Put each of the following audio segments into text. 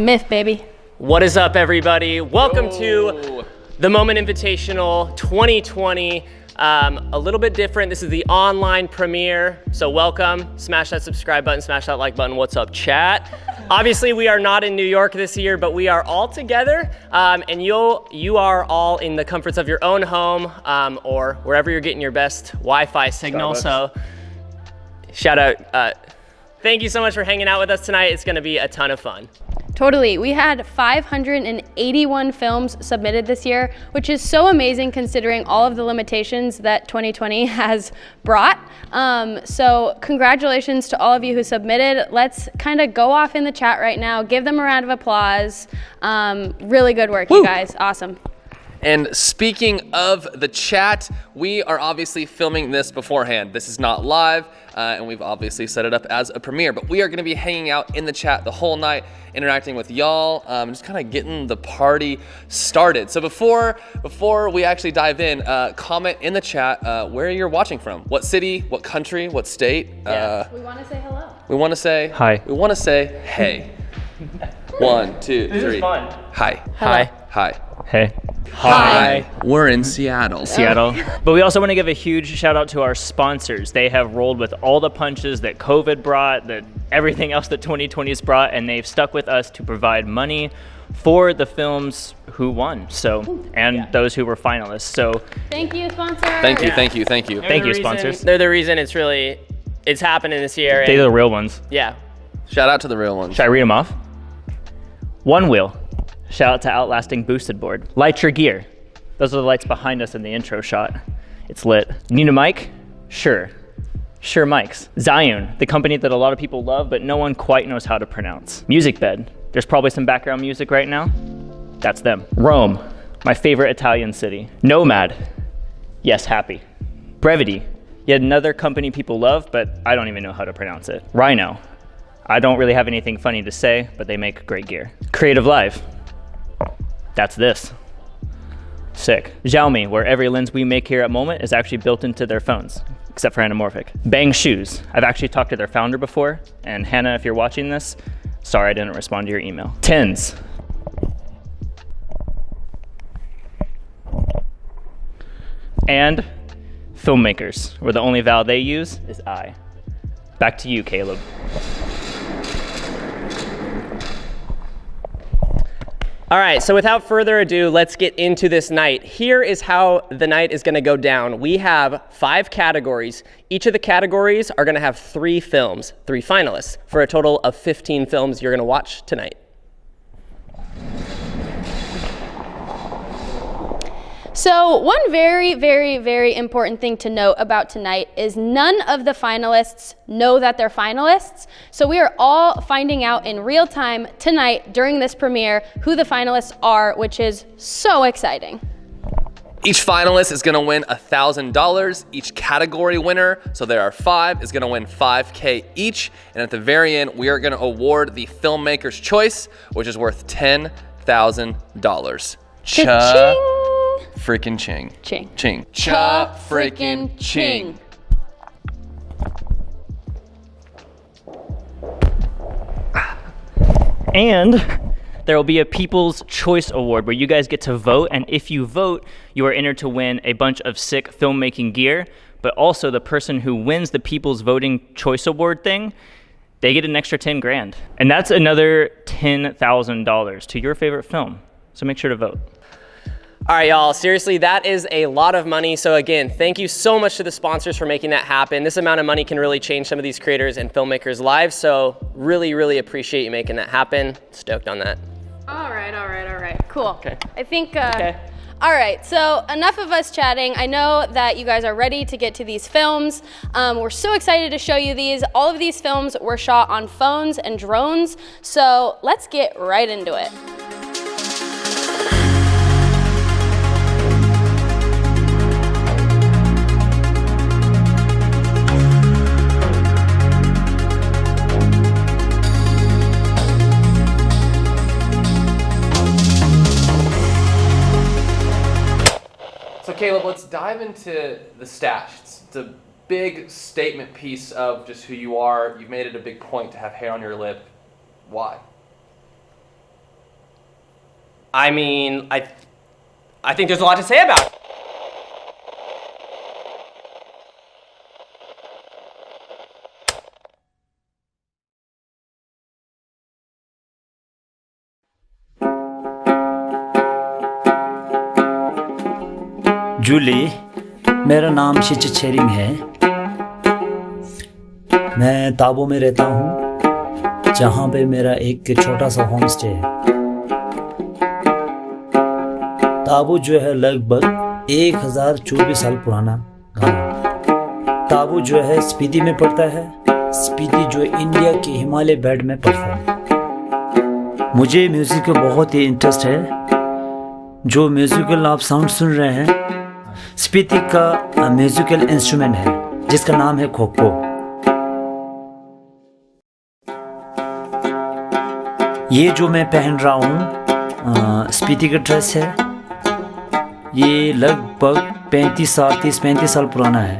myth, baby. What is up, everybody? Welcome to the Moment Invitational 2020. A little bit different. This is the online premiere, so welcome. Smash that subscribe button, smash that like button. What's up, chat? Obviously, we are not in New York this year, but we are all together, and you are all in the comforts of your own home or wherever you're getting your best Wi-Fi signal. So, shout out. Thank you so much for hanging out with us tonight. It's going to be a ton of fun. Totally. We had 581 films submitted this year, which is so amazing considering all of the limitations that 2020 has brought. So congratulations to all of you who submitted. Let's kind of go off in the chat right now. Give them a round of applause. Really good work, you guys. Awesome. And speaking of the chat, we are obviously filming this beforehand. This is not live, and we've obviously set it up as a premiere, but we are gonna be hanging out in the chat the whole night, interacting with y'all, just kind of getting the party started. So before we actually dive in, comment in the chat where you're watching from. What city, what country, what state. We want to say hello. We want to say hi. We want to say hey. 1, 2, 3. This is fun. Hi. Hi. Hi. Hey. Hi. We're in Seattle. But we also want to give a huge shout out to our sponsors. They have rolled with all the punches that COVID brought, that everything else that 2020 has brought, and they've stuck with us to provide money for the films who won, those who were finalists. So thank you, sponsors. Thank you. Thank you, sponsors. They're the reason it's happening this year. They're the real ones. Yeah. Shout out to the real ones. Should I read them off? One Wheel. Shout out to Outlasting Boosted Board. Light Your Gear. Those are the lights behind us in the intro shot. It's lit. Need a mic? Sure. Sure mics. Zion, the company that a lot of people love, but no one quite knows how to pronounce. Music Bed. There's probably some background music right now. That's them. Rome, my favorite Italian city. Nomad. Yes, happy. Brevity. Yet another company people love, but I don't even know how to pronounce it. Rhino. I don't really have anything funny to say, but they make great gear. Creative Live. That's this. Sick. Xiaomi, where every lens we make here at Moment is actually built into their phones, except for anamorphic. Bang Shoes. I've actually talked to their founder before, and Hannah, if you're watching this, sorry I didn't respond to your email. Tins. And filmmakers, where the only vowel they use is I. Back to you, Caleb. All right, so without further ado, let's get into this night. Here is how the night is gonna go down. We have 5 categories. Each of the categories are gonna have 3 films, 3 finalists, for a total of 15 films you're gonna watch tonight. So one very, very, very important thing to note about tonight is none of the finalists know that they're finalists. So we are all finding out in real time tonight during this premiere who the finalists are, which is so exciting. Each finalist is gonna win $1,000. Each category winner, so there are 5, is gonna win $5K each. And at the very end, we are gonna award the Filmmaker's Choice, which is worth $10,000. Cha-ching! Freaking ching. Ching. Ching. Cha freaking ching. And there will be a People's Choice Award where you guys get to vote, and if you vote, you are entered to win a bunch of sick filmmaking gear, but also the person who wins the People's Voting Choice Award thing, they get an extra 10 grand. And that's another $10,000 to your favorite film. So make sure to vote. All right, y'all, seriously, that is a lot of money. So again, thank you so much to the sponsors for making that happen. This amount of money can really change some of these creators and filmmakers' lives. So really, really appreciate you making that happen. Stoked on that. All right. Cool. Okay. I think, Okay. All right, so enough of us chatting. I know that you guys are ready to get to these films. We're so excited to show you these. All of these films were shot on phones and drones. So let's get right into it. So Caleb, let's dive into the stash. It's a big statement piece of just who you are. You've made it a big point to have hair on your lip. Why? I mean, I think there's a lot to say about it. Jully, मेरा नाम शिच छेरिंग है। मैं ताबो में रहता हूँ, जहाँ पे मेरा एक छोटा सा होम स्टे है। ताबो जो है लगभग 1024 साल पुराना गाँव। ताबो जो है स्पीति में पड़ता है। स्पीति जो इंडिया के हिमालय बेल्ट में पड़ता है। मुझे म्यूज़िक का बहुत ही इंटरेस्ट है। जो म्यूज़िकल आप साउंड सुन रहे हैं, स्पीति का म्यूज़िकल इंस्ट्रूमेंट है जिसका नाम है खोखो। ये जो मैं पहन रहा हूँ स्पीति का ड्रेस है। ये लगभग 35 साल पुराना है।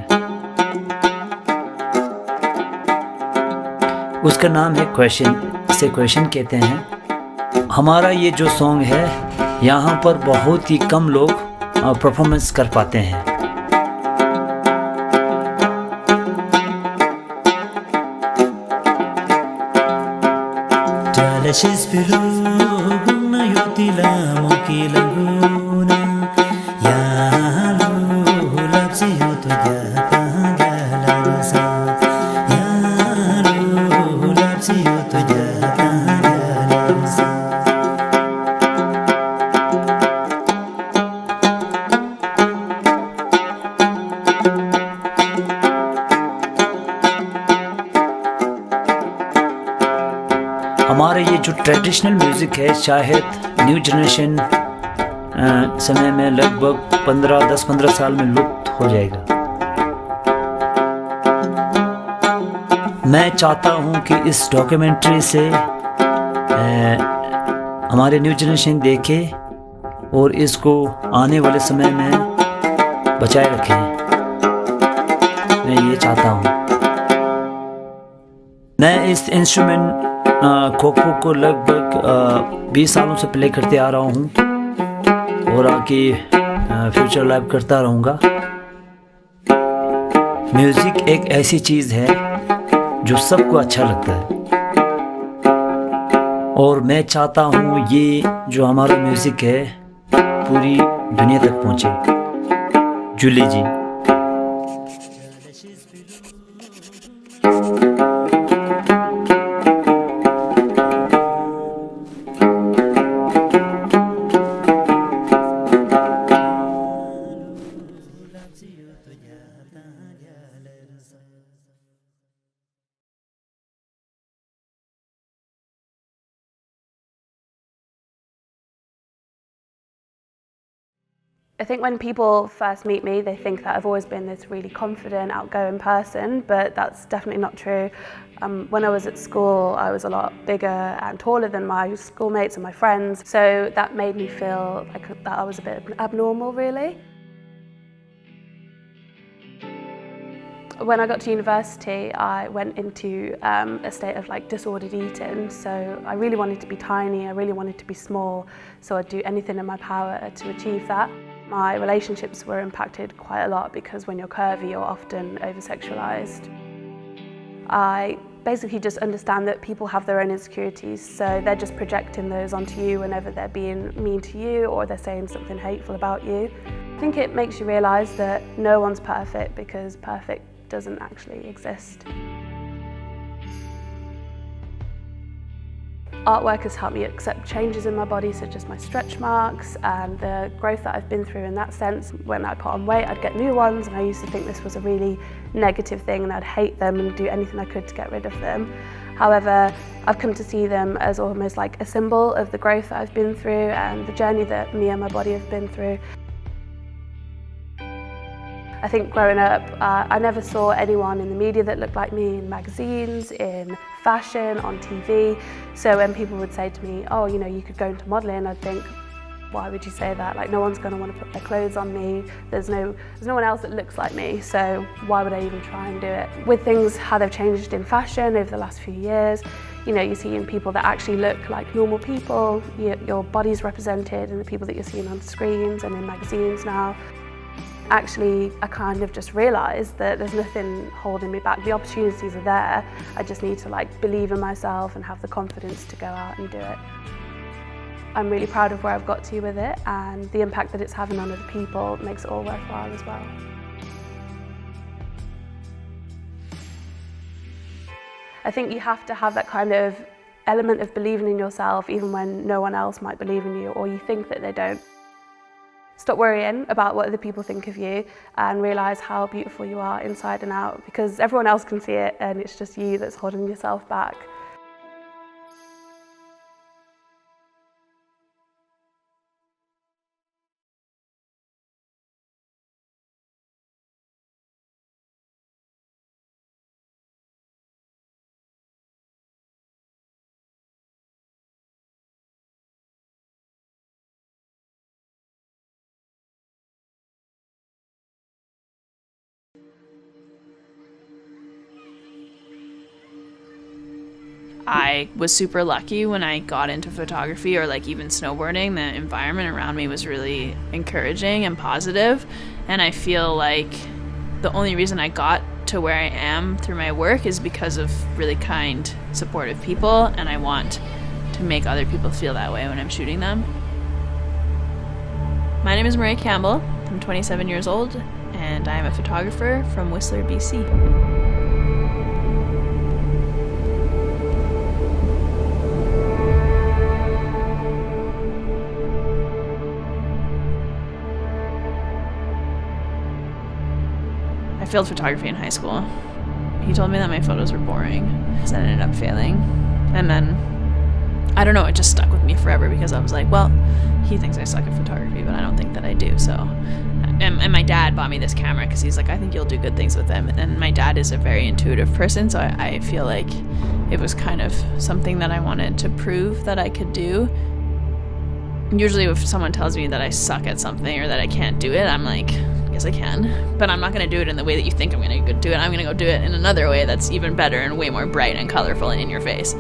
उसका नाम है क्वेश्चन, इसे क्वेश्चन कहते हैं। हमारा ये जो सॉन्ग है यहाँ पर बहुत ही कम लोग परफॉर्मेंस कर पाते हैं। हमारा ये जो ट्रेडिशनल म्यूज़िक है शायद न्यू जनरेशन समय में लगभग 10-15 साल में लुप्त हो जाएगा। मैं चाहता हूँ कि इस डॉक्यूमेंट्री से हमारे न्यू जनरेशन देखे और इसको आने वाले समय में बचाए रखें। मैं ये चाहता हूँ। मैं इस इंस्ट्रूमेंट खोखो को लगभग 20 सालों से प्ले करते आ रहा हूँ और आगे फ्यूचर लाइफ करता रहूँगा। म्यूज़िक एक ऐसी चीज़ है जो सबको अच्छा लगता है और मैं चाहता हूँ ये जो हमारा म्यूज़िक है पूरी दुनिया तक पहुँचे। जूली जी। I think when people first meet me, they think that I've always been this really confident, outgoing person, but that's definitely not true. When I was at school, I was a lot bigger and taller than my schoolmates and my friends, so that made me feel like that I was a bit abnormal, really. When I got to university, I went into a state of disordered eating, so I really wanted to be tiny, I really wanted to be small, so I'd do anything in my power to achieve that. My relationships were impacted quite a lot because when you're curvy, you're often over-sexualized. I basically just understand that people have their own insecurities, so they're just projecting those onto you whenever they're being mean to you or they're saying something hateful about you. I think it makes you realise that no one's perfect because perfect doesn't actually exist. Artwork has helped me accept changes in my body, such as my stretch marks and the growth that I've been through in that sense. When I put on weight, I'd get new ones, and I used to think this was a really negative thing and I'd hate them and do anything I could to get rid of them. However, I've come to see them as almost like a symbol of the growth that I've been through and the journey that me and my body have been through. I think growing up, I never saw anyone in the media that looked like me, in magazines, in fashion, on TV. So when people would say to me, oh, you know, you could go into modelling, I'd think, why would you say that? Like, no one's going to want to put their clothes on me. There's no one else that looks like me, so why would I even try and do it? With things, how they've changed in fashion over the last few years, You know, you're seeing people that actually look like normal people, your body's represented in the people that you're seeing on screens and in magazines now. Actually, I kind of just realised that there's nothing holding me back. The opportunities are there. I just need to like believe in myself and have the confidence to go out and do it. I'm really proud of where I've got to with it, and the impact that it's having on other people makes it all worthwhile as well. I think you have to have that kind of element of believing in yourself even when no one else might believe in you or you think that they don't. Stop worrying about what other people think of you and realise how beautiful you are inside and out, because everyone else can see it and it's just you that's holding yourself back. I was super lucky when I got into photography or like even snowboarding. The environment around me was really encouraging and positive, and I feel like the only reason I got to where I am through my work is because of really kind, supportive people, and I want to make other people feel that way when I'm shooting them. My name is Maria Campbell. I'm 27 years old, and I'm a photographer from Whistler, BC. I failed photography in high school. He told me that my photos were boring, so I ended up failing. And then, I don't know, it just stuck with me forever because I was like, well, he thinks I suck at photography, but I don't think that I do, so. And my dad bought me this camera because he's like, I think you'll do good things with them. And my dad is a very intuitive person, so I feel like it was kind of something that I wanted to prove that I could do. Usually if someone tells me that I suck at something or that I can't do it, I'm like, yes I can, but I'm not going to do it in the way that you think I'm going to do it. I'm going to go do it in another way that's even better and way more bright and colorful and in your face.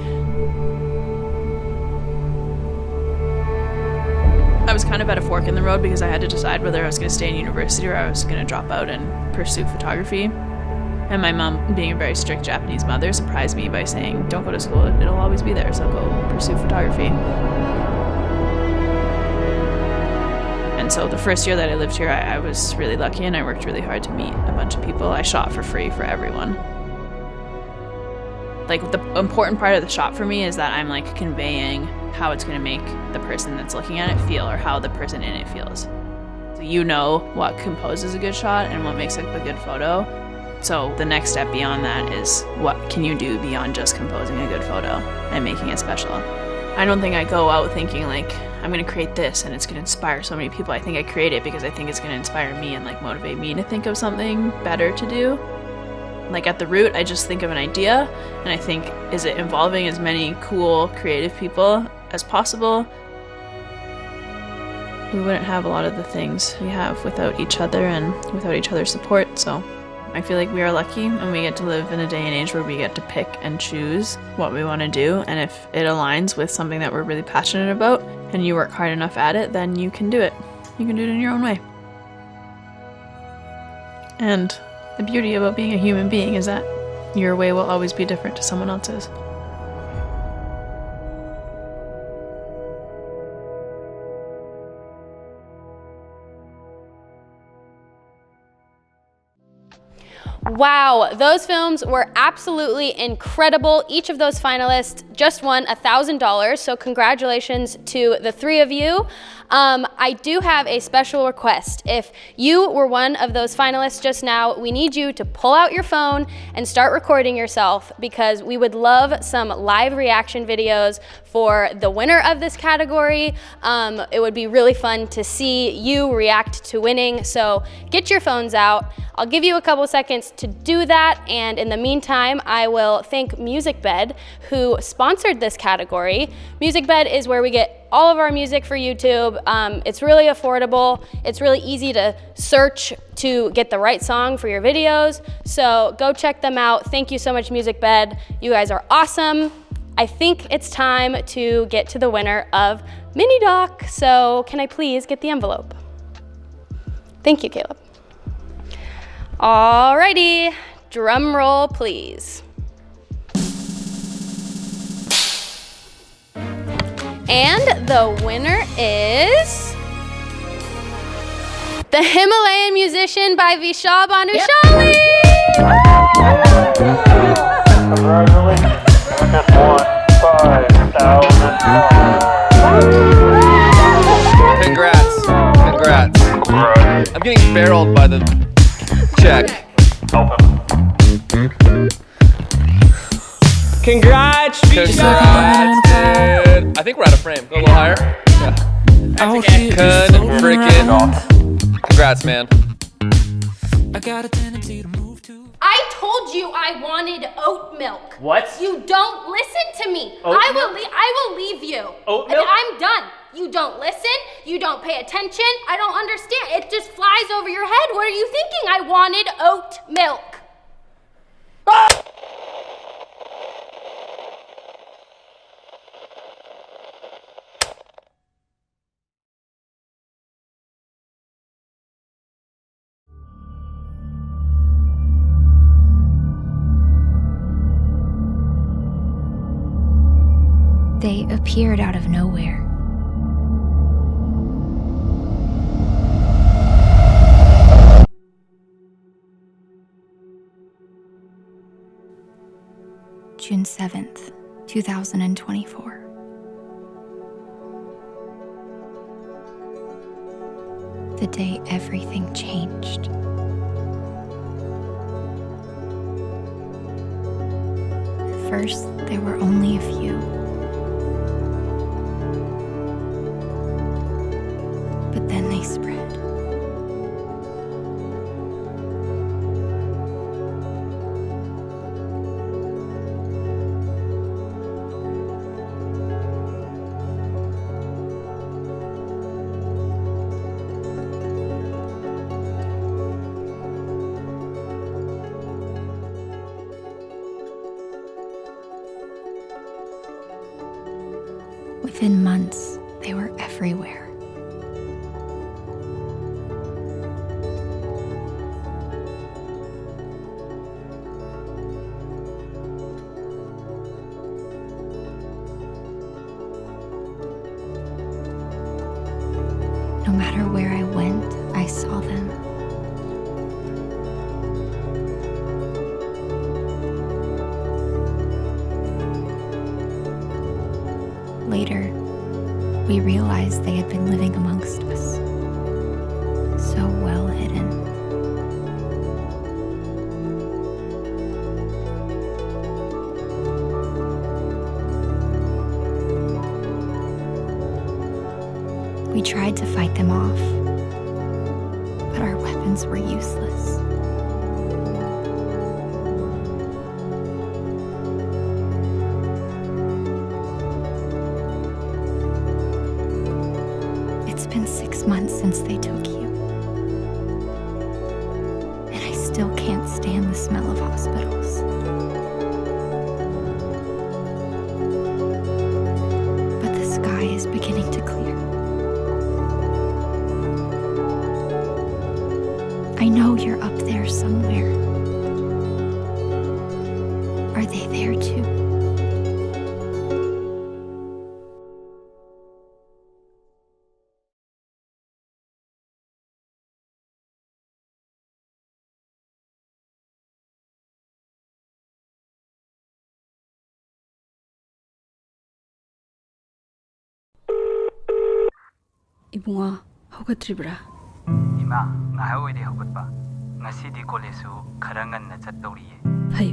I was kind of at a fork in the road because I had to decide whether I was going to stay in university or I was going to drop out and pursue photography. And my mom, being a very strict Japanese mother, surprised me by saying, don't go to school, it'll always be there, so go pursue photography. And so the first year that I lived here, I was really lucky and I worked really hard to meet a bunch of people. I shot for free for everyone. Like, the important part of the shot for me is that I'm like conveying how it's going to make the person that's looking at it feel, or how the person in it feels. So you know what composes a good shot and what makes a good photo. So the next step beyond that is, what can you do beyond just composing a good photo and making it special? I don't think I go out thinking like, I'm going to create this and it's going to inspire so many people. I think I create it because I think it's going to inspire me and like motivate me to think of something better to do. Like at the root, I just think of an idea and I think, is it involving as many cool, creative people as possible? We wouldn't have a lot of the things we have without each other and without each other's support, so I feel like we are lucky and we get to live in a day and age where we get to pick and choose what we want to do, and if it aligns with something that we're really passionate about and you work hard enough at it, then you can do it. You can do it in your own way. And the beauty about being a human being is that your way will always be different to someone else's. Wow, those films were absolutely incredible. Each of those finalists just won $1,000, so congratulations to the three of you. I do have a special request. If you were one of those finalists just now, we need you to pull out your phone and start recording yourself, because we would love some live reaction videos for the winner of this category. It would be really fun to see you react to winning, so get your phones out. I'll give you a couple seconds to do that, and in the meantime, I will thank MusicBed, who sponsored this category. MusicBed is where we get all of our music for YouTube. It's really affordable. It's really easy to search to get the right song for your videos, so go check them out. Thank you so much, MusicBed. You guys are awesome. I think it's time to get to the winner of Mini Doc. So can I please get the envelope? Thank you, Caleb. Alrighty, drum roll, please. And the winner is the Himalayan Musician by Vishal Bhanushali. Congratulations, you just won $5,000. Congrats. I'm getting barreled by the check. Congrats, Congrats, dude. I think we're out of frame. Go a little higher. Yeah. Congrats, man. I told you I wanted oat milk. What? You don't listen to me. Oat I milk? will leave you. Oat milk? I'm done. You don't listen. You don't pay attention. I don't understand. It just flies over your head. What are you thinking? I wanted oat milk. They appeared out of nowhere. June 7th, 2024. The day everything changed. At first, there were only a few. But then they spread. Within months, they were everywhere. No matter where I went, I saw them. Later, we realized they had been living amongst us, so well hidden. We tried to fight them off, but our weapons were useless. It's been 6 months since they took you, and I still can't stand the smell of hospitals. But the sky is beginning to clear. I know you're up there somewhere. Are they there too? 이봉아, hꯧꯒꯠꯇ꯭ꯔꯤꯕ꯭ꯔꯥ? 이마, ngahaw ꯑꯣꯏꯗꯤ hꯧꯒꯠꯄ. Ngasidi college khara nganna chattoriye. ꯐꯩ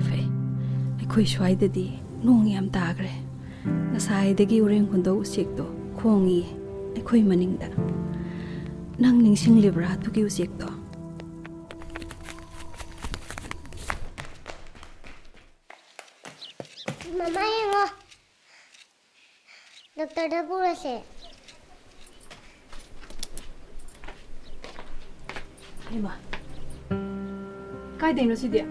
ꯑꯩꯈꯣꯏ ꯁ꯭ꯋꯥꯏꯗꯗꯤ ꯅꯣꯡ ꯌꯥꯝ ꯇꯥꯈ꯭ꯔꯦ. ꯉꯁꯥꯏꯗꯒꯤ ꯎꯔꯦꯡ ꯈꯨꯟꯗꯧ ꯎꯆꯦꯛꯇꯣ ꯈꯣꯡꯏ ꯑꯩꯈꯣꯏ ꯃꯅꯤꯡꯗ. ꯅꯪ ꯅꯤꯡꯁꯤꯡꯂꯤꯕ꯭ꯔꯥ ꯑꯗꯨꯒꯤ ꯎꯆꯦꯛꯇꯣ? Mama yengo. Dokter da purase. 이마, 까이데노 시디야.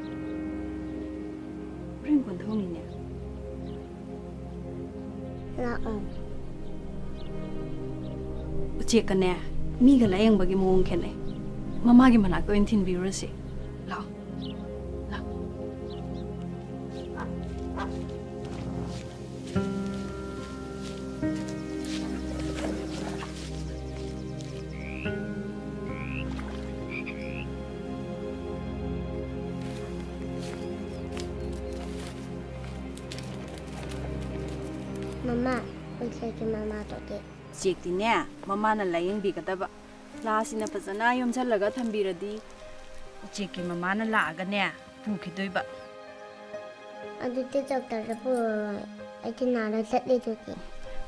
우린 권통이냐? ละออก อุเจกันแน่มีกันแล้วยังบางมองแค่ไหนมากินมันหนักตัวอินทินวิวสิเรา Mama, ulit kay mama toke. เจกตีเนี่ยมานั่นแหละยังบีกันแต่บะลาสินะปัจจนายมฉันแล้วก็ทำบีระดีเจกกี่มานั่นละกันเนี่ยผูกคิดด้วยบะ Aditi doktor po ay kinaratat dito ki.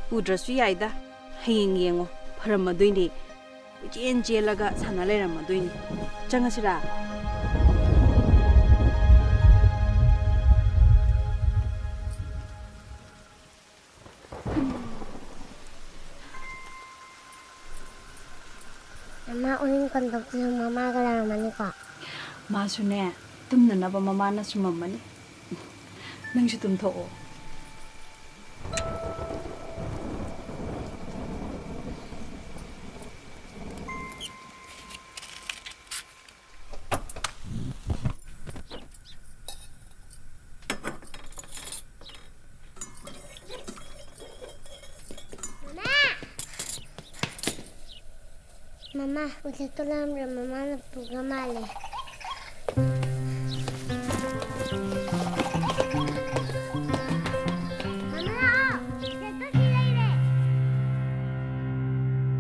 ปูดรสุยายดะให้ยังยังอ๋อพรำมาด้วยนี่เจนเจแล้วก็สันอะไรรำมาด้วยนี่จังสิล่ะ Mama, uling kontak sa mama ka lang naman ni ka. มาสุเน่ตุ้มนั่นนะบะมานะสุมามันนั่งชิตุ้มโถ Mama, ulit ko lang mama na pugamali.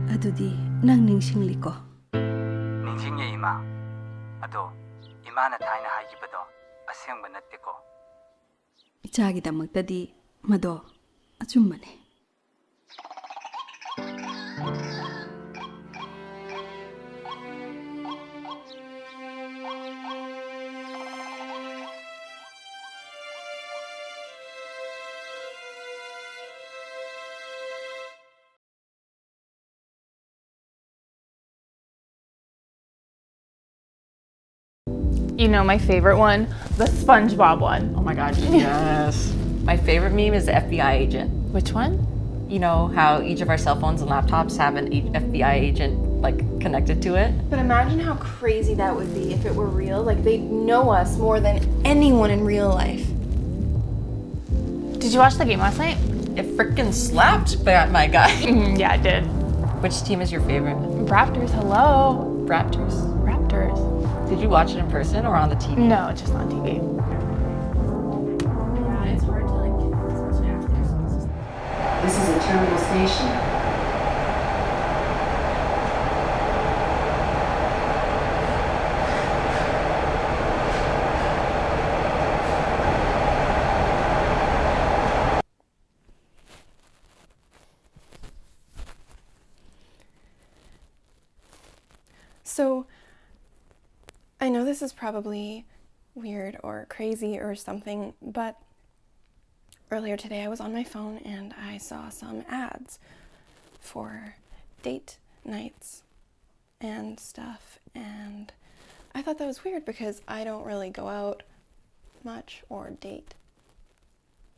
อะดูดีนั่งนิ่งชิงลิโก 닝싱의 이마. 아도 이마는 타이나 하이기보다 아생번 낫대고. จากิดามักตะดีมาดออะจุมมันเน You know my favorite one? The SpongeBob one. Oh my god, yes. My favorite meme is the FBI agent. Which one? You know how each of our cell phones and laptops have an FBI agent like connected to it? But imagine how crazy that would be if it were real. Like they'd know us more than anyone in real life. Did you watch the game last night? It frickin' slapped, my guy. Yeah, it did. Which team is your favorite? Raptors, hello. Raptors. Raptors. Did you watch it in person or on the TV? No, just on TV. Yeah, it's hard to like, especially after you're supposed to. This is a terminal station. So, I know this is probably weird or crazy or something, but earlier today I was on my phone and I saw some ads for date nights and stuff, and I thought that was weird because I don't really go out much or date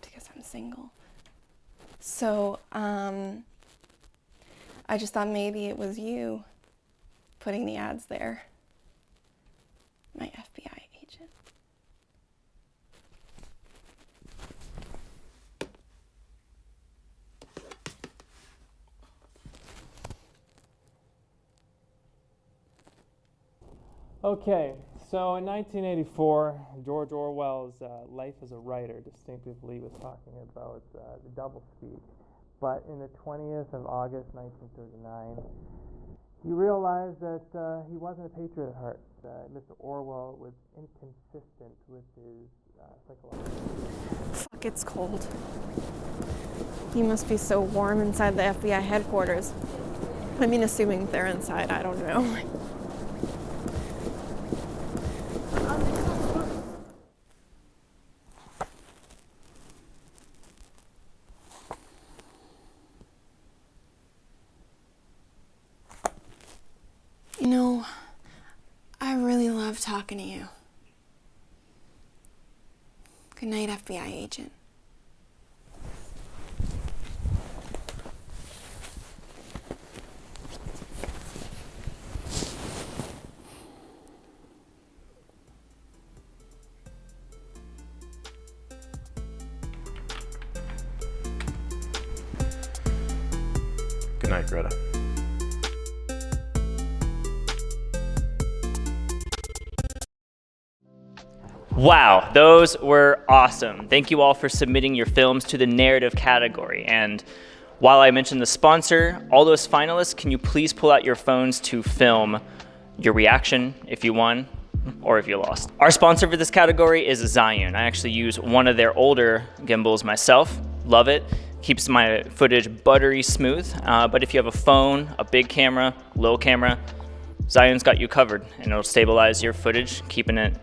because I'm single. So, I just thought maybe it was you putting the ads there. My FBI agent. Okay, so in 1984, George Orwell's Life as a Writer distinctively was talking about the doublespeak. But in the 20th of August, 1939, he realized that he wasn't a patriot at heart. Mr. Orwell was inconsistent with his psychological... Fuck, it's cold. You must be so warm inside the FBI headquarters. I mean, assuming they're inside, I don't know. You know, I really love talking to you. Good night, FBI agent. Greta. Wow, those were awesome. Thank you all for submitting your films to the narrative category. And while I mentioned the sponsor, all those finalists, can you please pull out your phones to film your reaction if you won or if you lost. Our sponsor for this category is Zhiyun. I actually use one of their older gimbals myself. Love it. Keeps my footage buttery smooth. But if you have a phone, a big camera, little camera, Zhiyun's got you covered, and it'll stabilize your footage, keeping it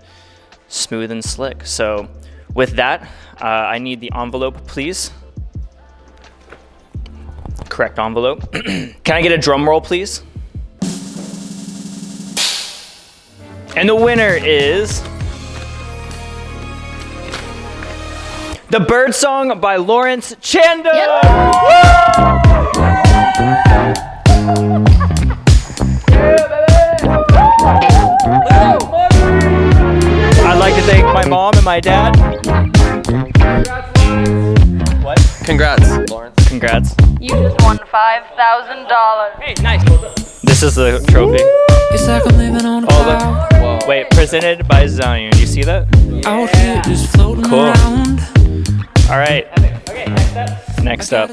smooth and slick. So with that, I need the envelope, please. Correct envelope. Can I get a drum roll, please? And the winner is The Bird Song by Lawrence Chanda. I'd like to thank my mom and my dad. What? Congrats, Lawrence. Congrats. You just won $5,000. Hey, nice. This is the trophy. It's like I'm living on a Oh, look. Wait, presented by Zhiyun. You see that? Out here just floating Cool. around. All right. Okay, next up.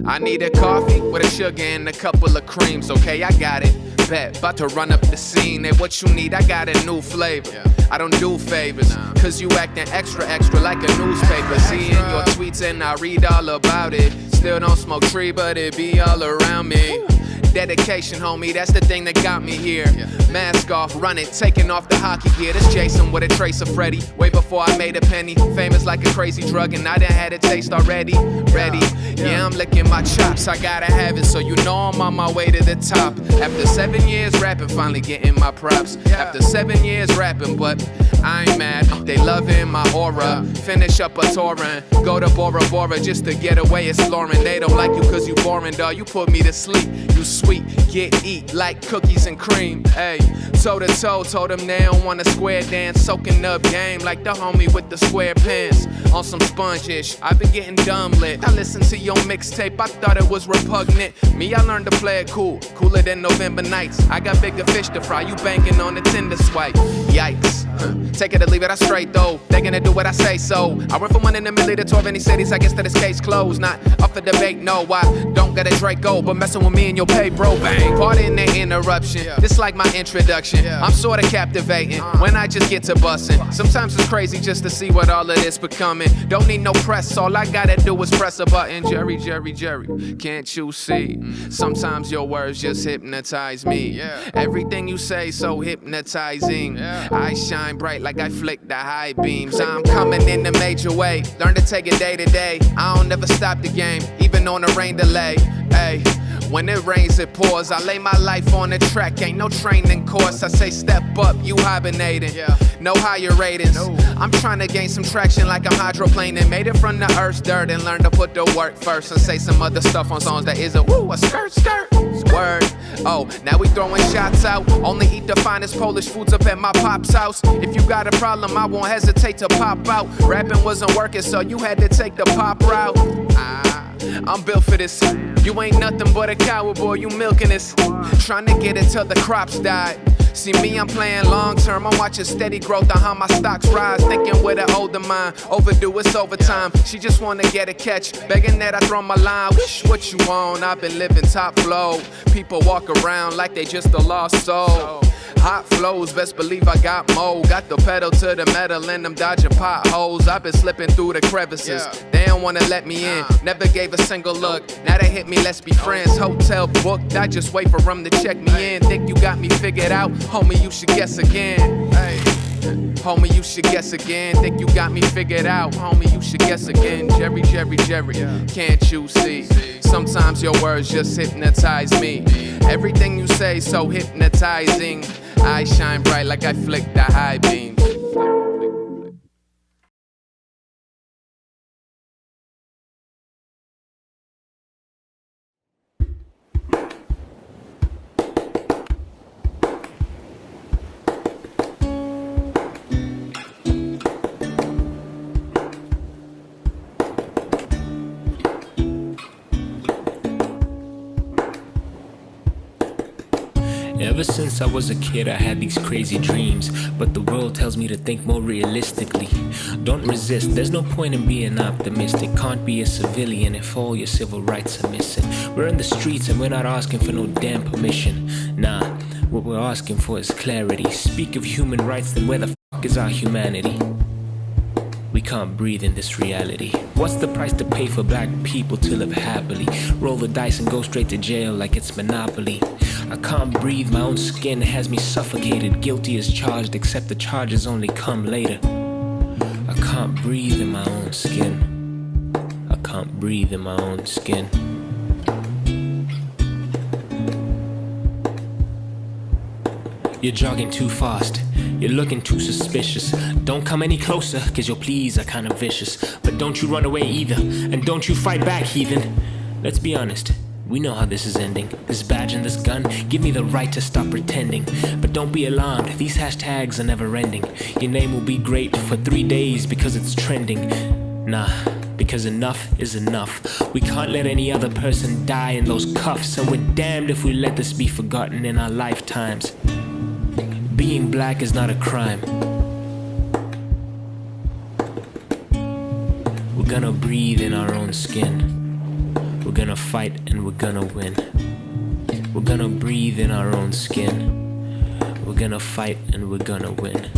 I need a coffee with a sugar and a couple of creams, okay, I got it. Bet, about to run up the scene. Hey, what you need? I got a new flavor. I don't do favors, cause you acting extra like a newspaper. Seeing your tweets and I read all about it. Still don't smoke tree, but it be all around me. Dedication, homie, that's the thing that got me here. Mask off, run it, taking off the hockey gear. This Jason with a trace of Freddy. Way before I made a penny. Famous like a crazy drug, and I done had a taste already. Ready? Yeah, I'm licking my chops. I gotta have it, so you know I'm on my way to the top. After 7 years rapping, finally getting my props. After 7 years rapping, but I ain't mad. They loving my aura. Finish up a touring. Go to Bora Bora just to get away. It's Lauren. They don't like you cause you boring, dawg. You put me to sleep. You sweet, get eat like cookies and cream. Hey, toe to toe, told them they don't want a square dance. Soaking up game like the homie with the square pants. On some sponge-ish, I've been getting dumb lit. I listened to your mixtape, I thought it was repugnant. Me, I learned to play it cool, cooler than November nights. I got bigger fish to fry, you banking on the Tinder swipe. Yikes. Take it or leave it, I straight though. They gonna do what I say so. I went from 1 in a million to 12 any cities. I guess that this case closed. Not up for debate, no. I don't got a Draco, but messing with me and you'll pay, bro. Bang. Pardon the interruption. This like my introduction. I'm sorta captivating when I just get to bustin'. Sometimes it's crazy just to see what all of this becoming. Don't need no press, all I gotta do is press a button. Jerry, can't you see? Sometimes your words just hypnotize me. Everything you say so hypnotizing. I shine bright like I flick the high beams. I'm coming in a major way. Learn to take it day to day. I don't never stop the game, even on a rain delay. Hey, when it rains, it pours. I lay my life on the track, ain't no training course. I say step up, you hibernating. No higher ratings. I'm trying to gain some traction like I'm hydroplaning. Made it from the earth's dirt and learned to put the work first. And say some other stuff on songs that isn't woo, a skirt. Word. Oh, now we throwing shots out. Only eat the finest Polish foods up at my pop's house. If you got a problem, I won't hesitate to pop out. Rapping wasn't working, so you had to take the pop route. I'm built for this. You ain't nothing but a coward, boy, you milking this. Trying to get it till the crops died. See me, I'm playing long term. I'm watching steady growth on how my stocks rise. Thinking with an older mind, overdue, it's overtime. She just wanna get a catch, begging that I throw my line. Wish what you want, I've been living top flow. People walk around like they just a lost soul. Hot flows, best believe I got more. Got the pedal to the metal and I'm dodging potholes. I've been slipping through the crevices. They don't wanna let me in. Never gave a single look. Now they hit me, let's be friends. Hotel booked. I just wait for them to check me in. Think you got me figured out? Homie, you should guess again. Hey. Homie, you should guess again. Think you got me figured out? Homie, you should guess again. Jerry, can't you see? Sometimes your words just hypnotize me. Everything you say so hypnotizing. I shine bright like I flick the high beams. Ever since I was a kid, I had these crazy dreams, but the world tells me to think more realistically. Don't resist, there's no point in being optimistic. Can't be a civilian if all your civil rights are missing. We're in the streets and we're not asking for no damn permission. Nah, what we're asking for is clarity. Speak of human rights, then where the fuck is our humanity? We can't breathe in this reality. What's the price to pay for black people to live happily? Roll the dice and go straight to jail like it's Monopoly. I can't breathe, my own skin has me suffocated. Guilty as charged, except the charges only come later. I can't breathe in my own skin. I can't breathe in my own skin. You're jogging too fast. You're looking too suspicious. Don't come any closer, cause your pleas are kinda vicious. But don't you run away either, and don't you fight back, heathen. Let's be honest, we know how this is ending. This badge and this gun give me the right to stop pretending. But don't be alarmed, these hashtags are never ending. Your name will be great for 3 days because it's trending. Nah, because enough is enough. We can't let any other person die in those cuffs, and we're damned if we let this be forgotten in our lifetimes. Being black is not a crime. We're gonna breathe in our own skin. We're gonna fight and we're gonna win. We're gonna breathe in our own skin. We're gonna fight and we're gonna win.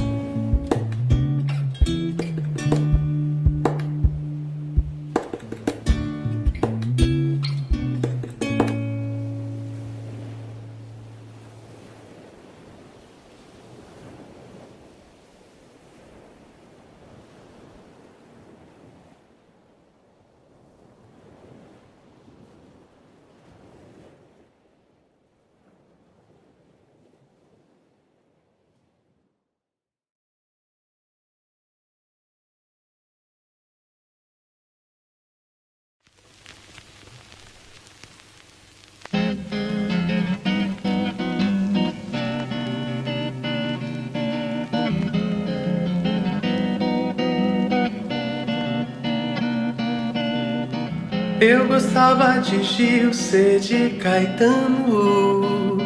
Eu gostava de Gil, C de Caetano.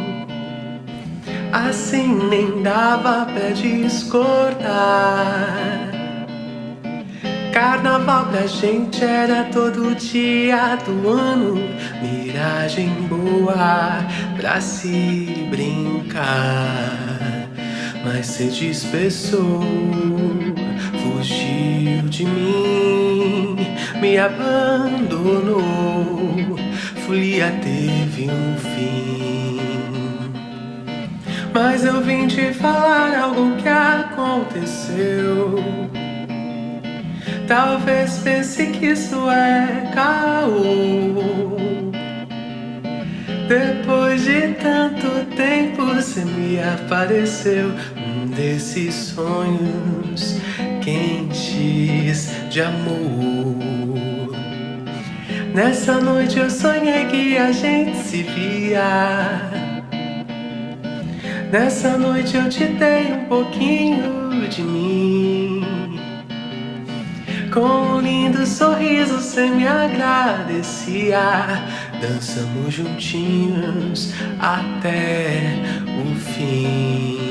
Assim nem dava pra discordar. Carnaval pra gente era todo dia do ano. Miragem boa pra se brincar. Mas cê dispersou, fugiu de mim, me abandonou. Folia teve um fim. Mas eu vim te falar algo que aconteceu. Talvez pense que isso é caô. Depois de tanto tempo você me apareceu. Desses sonhos quentes de amor. Nessa noite eu sonhei que a gente se via. Nessa noite eu te dei um pouquinho de mim. Com um lindo sorriso cê me agradecia. Dançamos juntinhos até o fim.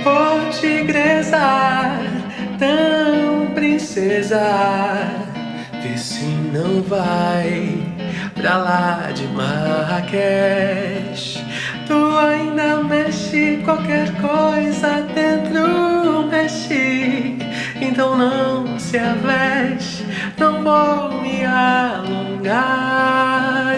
Ô tigresa, tão princesa, vê se não vai pra lá de Marrakech. Tu ainda mexe, qualquer coisa dentro mexe. Então não se aveste, não vou me alongar.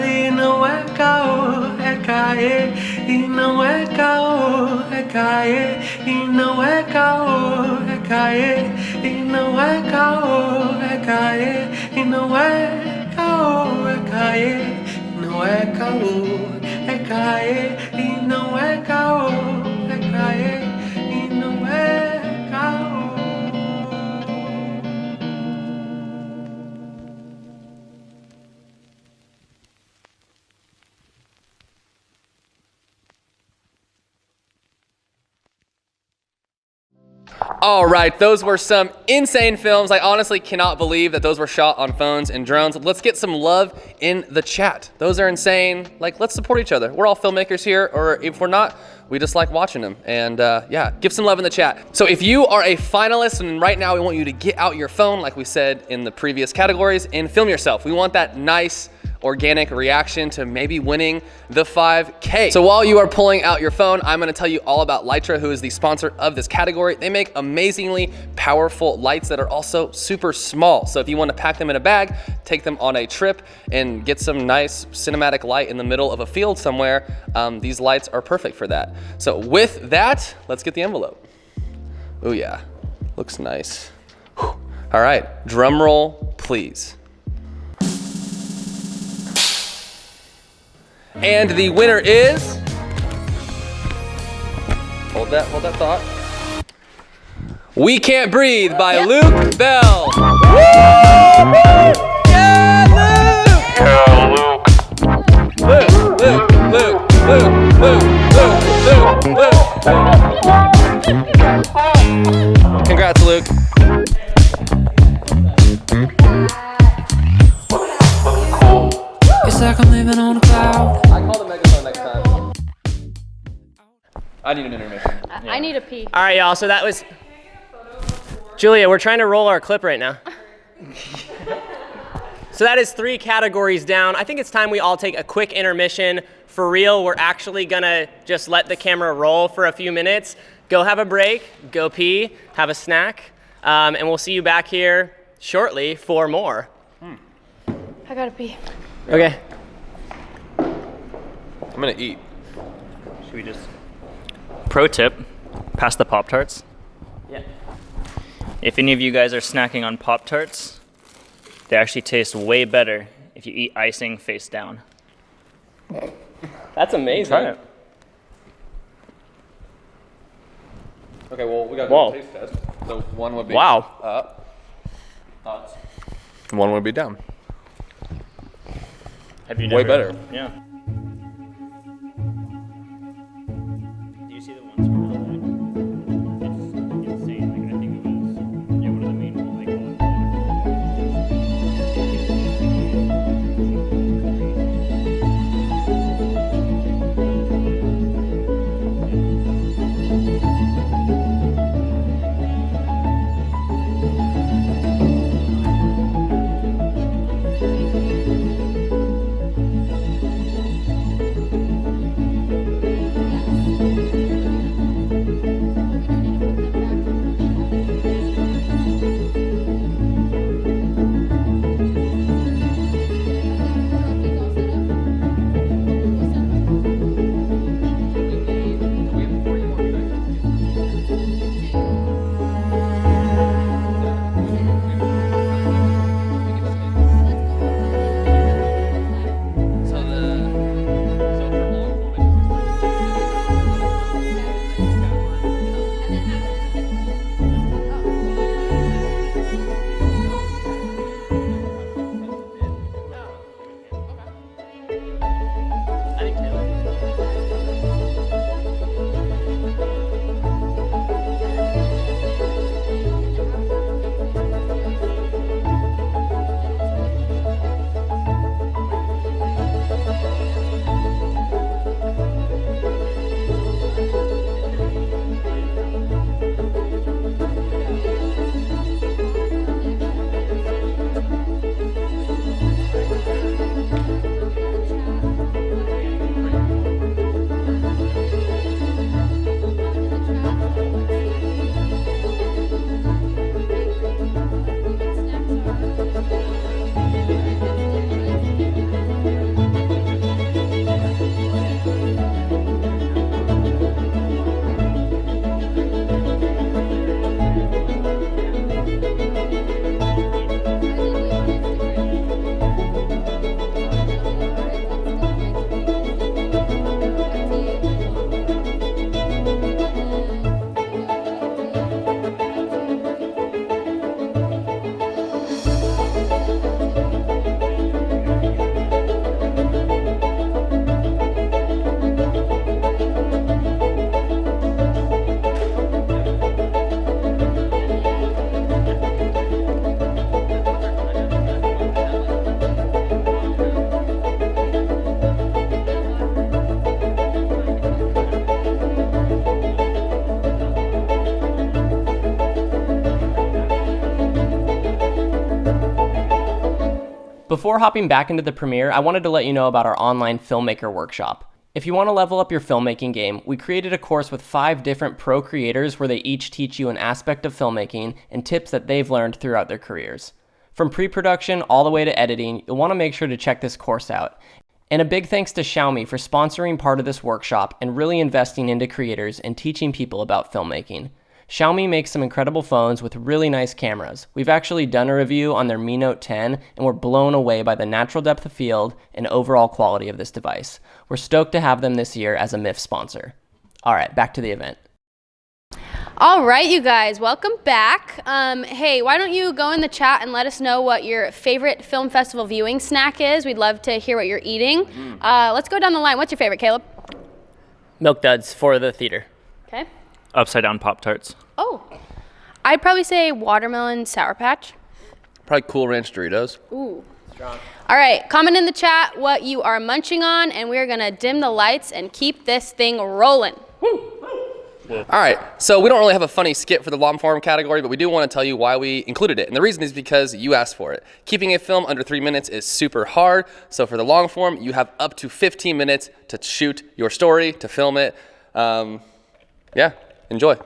E não é caô, é caê. E não é caô, é caê. E não é caô, é caê. E não é caô, é caê. E não é caô, é caê. Não é caô, é caê. E não é caô, é caê. E não é caô. All right, those were some insane films. I honestly cannot believe that those were shot on phones and drones. Let's get some love in the chat. Those are insane. Like, let's support each other. We're all filmmakers here, or if we're not, we just like watching them. And yeah, give some love in the chat. So if you are a finalist, and right now we want you to get out your phone, like we said in the previous categories, and film yourself. We want that nice, organic reaction to maybe winning the 5K. So while you are pulling out your phone, I'm gonna tell you all about Lytra, who is the sponsor of this category. They make amazingly powerful lights that are also super small. So if you wanna pack them in a bag, take them on a trip, and get some nice cinematic light in the middle of a field somewhere, these lights are perfect for that. So with that, let's get the envelope. Oh yeah, looks nice. Whew. All right, drum roll, please. And the winner is, hold that thought. We Can't Breathe by Luke Bell. Woo! Yeah, Luke! Luke. Congrats, Luke. It's like I'm living on a cloud. I call the megaphone next time. I need an intermission. I need a pee. All right, y'all. So that was Julia. We're trying to roll our clip right now. So that is 3 categories down. I think it's time we all take a quick intermission. For real, we're actually gonna just let the camera roll for a few minutes. Go have a break, go pee, have a snack, and we'll see you back here shortly for more. I gotta pee. Okay. I'm gonna eat. Should we just... Pro tip, pass the Pop-Tarts. Yeah. If any of you guys are snacking on Pop-Tarts, they actually taste way better if you eat icing face down. That's amazing. Try it. Okay, well, we got Whoa. a taste test. So one would be Wow. up. Thoughts? One would be down. Have you Way never- better. Yeah. Do you see the ones from it's insane. Like, I think it was one of the main ones they call Before hopping back into the premiere, I wanted to let you know about our online filmmaker workshop. If you want to level up your filmmaking game, we created a course with 5 different pro creators where they each teach you an aspect of filmmaking and tips that they've learned throughout their careers. From pre-production all the way to editing, you'll want to make sure to check this course out. And a big thanks to Xiaomi for sponsoring part of this workshop and really investing into creators and teaching people about filmmaking. Xiaomi makes some incredible phones with really nice cameras. We've actually done a review on their Mi Note 10 and we're blown away by the natural depth of field and overall quality of this device. We're stoked to have them this year as a MIF sponsor. All right, back to the event. All right, you guys, welcome back. Hey, why don't you go in the chat and let us know what your favorite film festival viewing snack is? We'd love to hear what you're eating. Let's go down the line. What's your favorite, Caleb? Milk Duds for the theater. Okay. Upside down Pop-Tarts. Oh, I'd probably say watermelon Sour Patch. Probably Cool Ranch Doritos. Ooh. Strong. All right, comment in the chat what you are munching on, and we're gonna dim the lights and keep this thing rolling. All right, so we don't really have a funny skit for the long form category, but we do want to tell you why we included it. And the reason is because you asked for it. Keeping a film under 3 minutes is super hard. So for the long form, you have up to 15 minutes to shoot your story, to film it. Yeah, enjoy.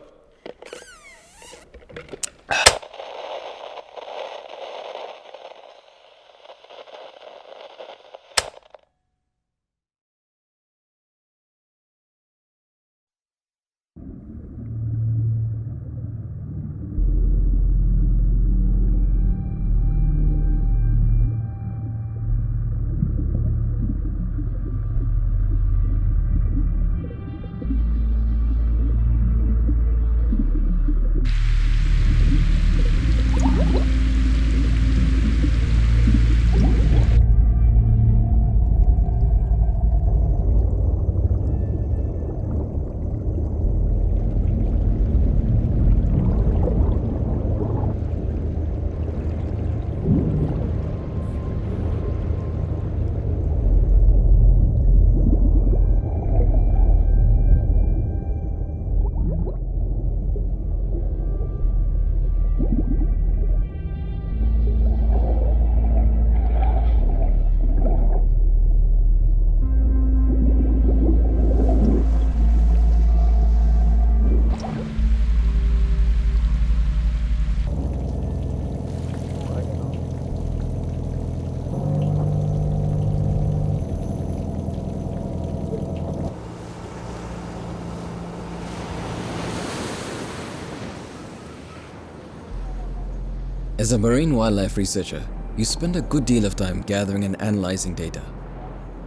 As a marine wildlife researcher, you spend a good deal of time gathering and analyzing data.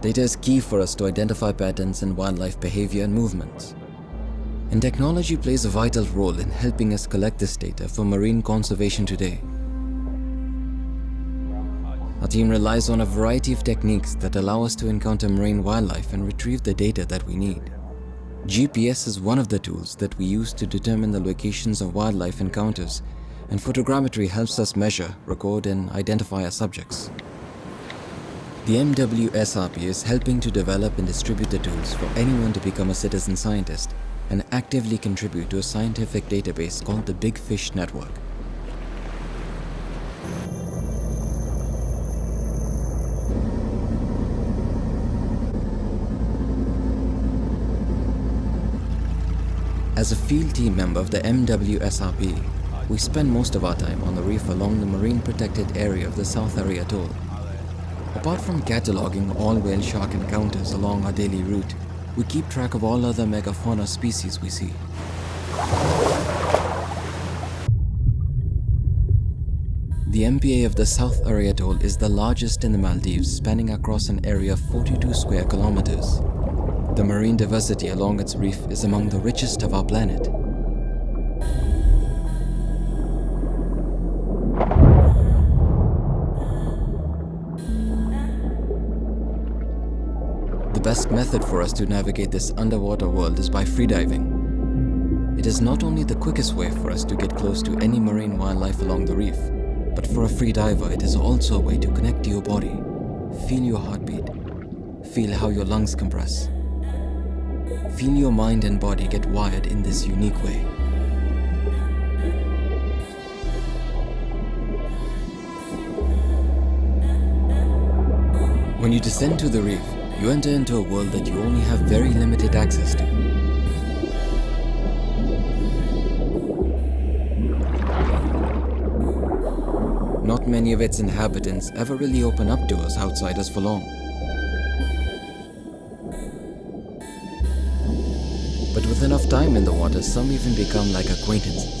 Data is key for us to identify patterns in wildlife behavior and movements. And technology plays a vital role in helping us collect this data for marine conservation today. Our team relies on a variety of techniques that allow us to encounter marine wildlife and retrieve the data that we need. GPS is one of the tools that we use to determine the locations of wildlife encounters, and photogrammetry helps us measure, record, and identify our subjects. The MWSRP is helping to develop and distribute the tools for anyone to become a citizen scientist and actively contribute to a scientific database called the Big Fish Network. As a field team member of the MWSRP, we spend most of our time on the reef along the marine protected area of the South Area Atoll. Apart from cataloging all whale shark encounters along our daily route, we keep track of all other megafauna species we see. The MPA of the South Area Atoll is the largest in the Maldives, spanning across an area of 42 square kilometers. The marine diversity along its reef is among the richest of our planet. The best method for us to navigate this underwater world is by freediving. It is not only the quickest way for us to get close to any marine wildlife along the reef, but for a freediver it is also a way to connect to your body, feel your heartbeat, feel how your lungs compress. Feel your mind and body get wired in this unique way. When you descend to the reef, you enter into a world that you only have very limited access to. Not many of its inhabitants ever really open up to us outsiders for long. But with enough time in the water, some even become like acquaintances.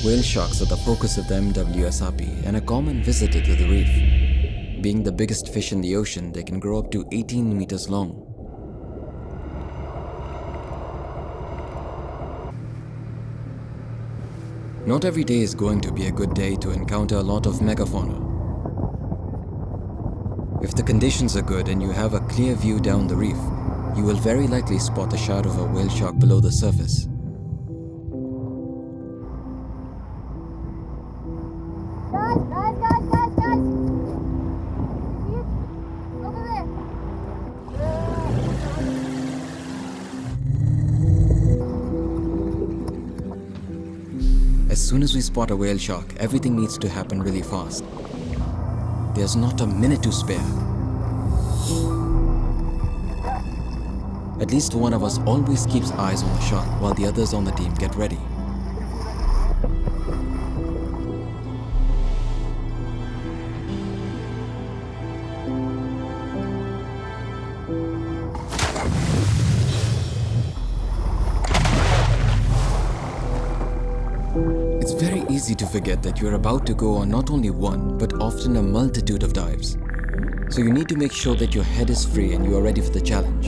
Whale sharks are the focus of the MWSRP and a common visitor to the reef. Being the biggest fish in the ocean, they can grow up to 18 meters long. Not every day is going to be a good day to encounter a lot of megafauna. If the conditions are good and you have a clear view down the reef, you will very likely spot a shadow of a whale shark below the surface. Guys! Over there! As soon as we spot a whale shark, everything needs to happen really fast. There's not a minute to spare. At least one of us always keeps eyes on the shark while the others on the team get ready. It's very easy to forget that you're about to go on not only one, but often a multitude of dives. So you need to make sure that your head is free and you are ready for the challenge.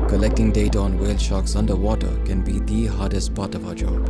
Collecting data on whale sharks underwater can be the hardest part of our job.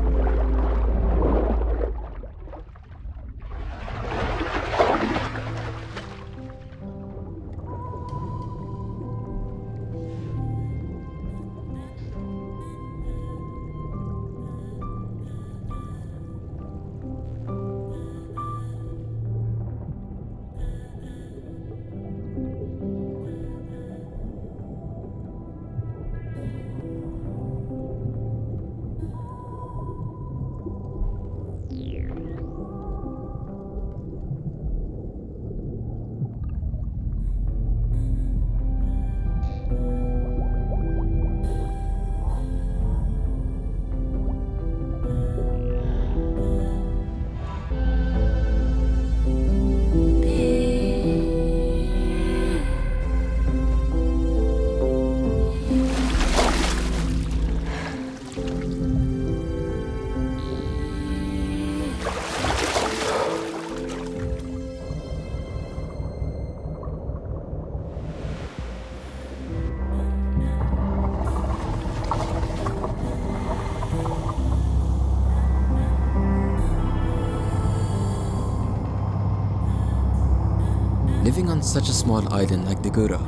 Living on such a small island like the Gura,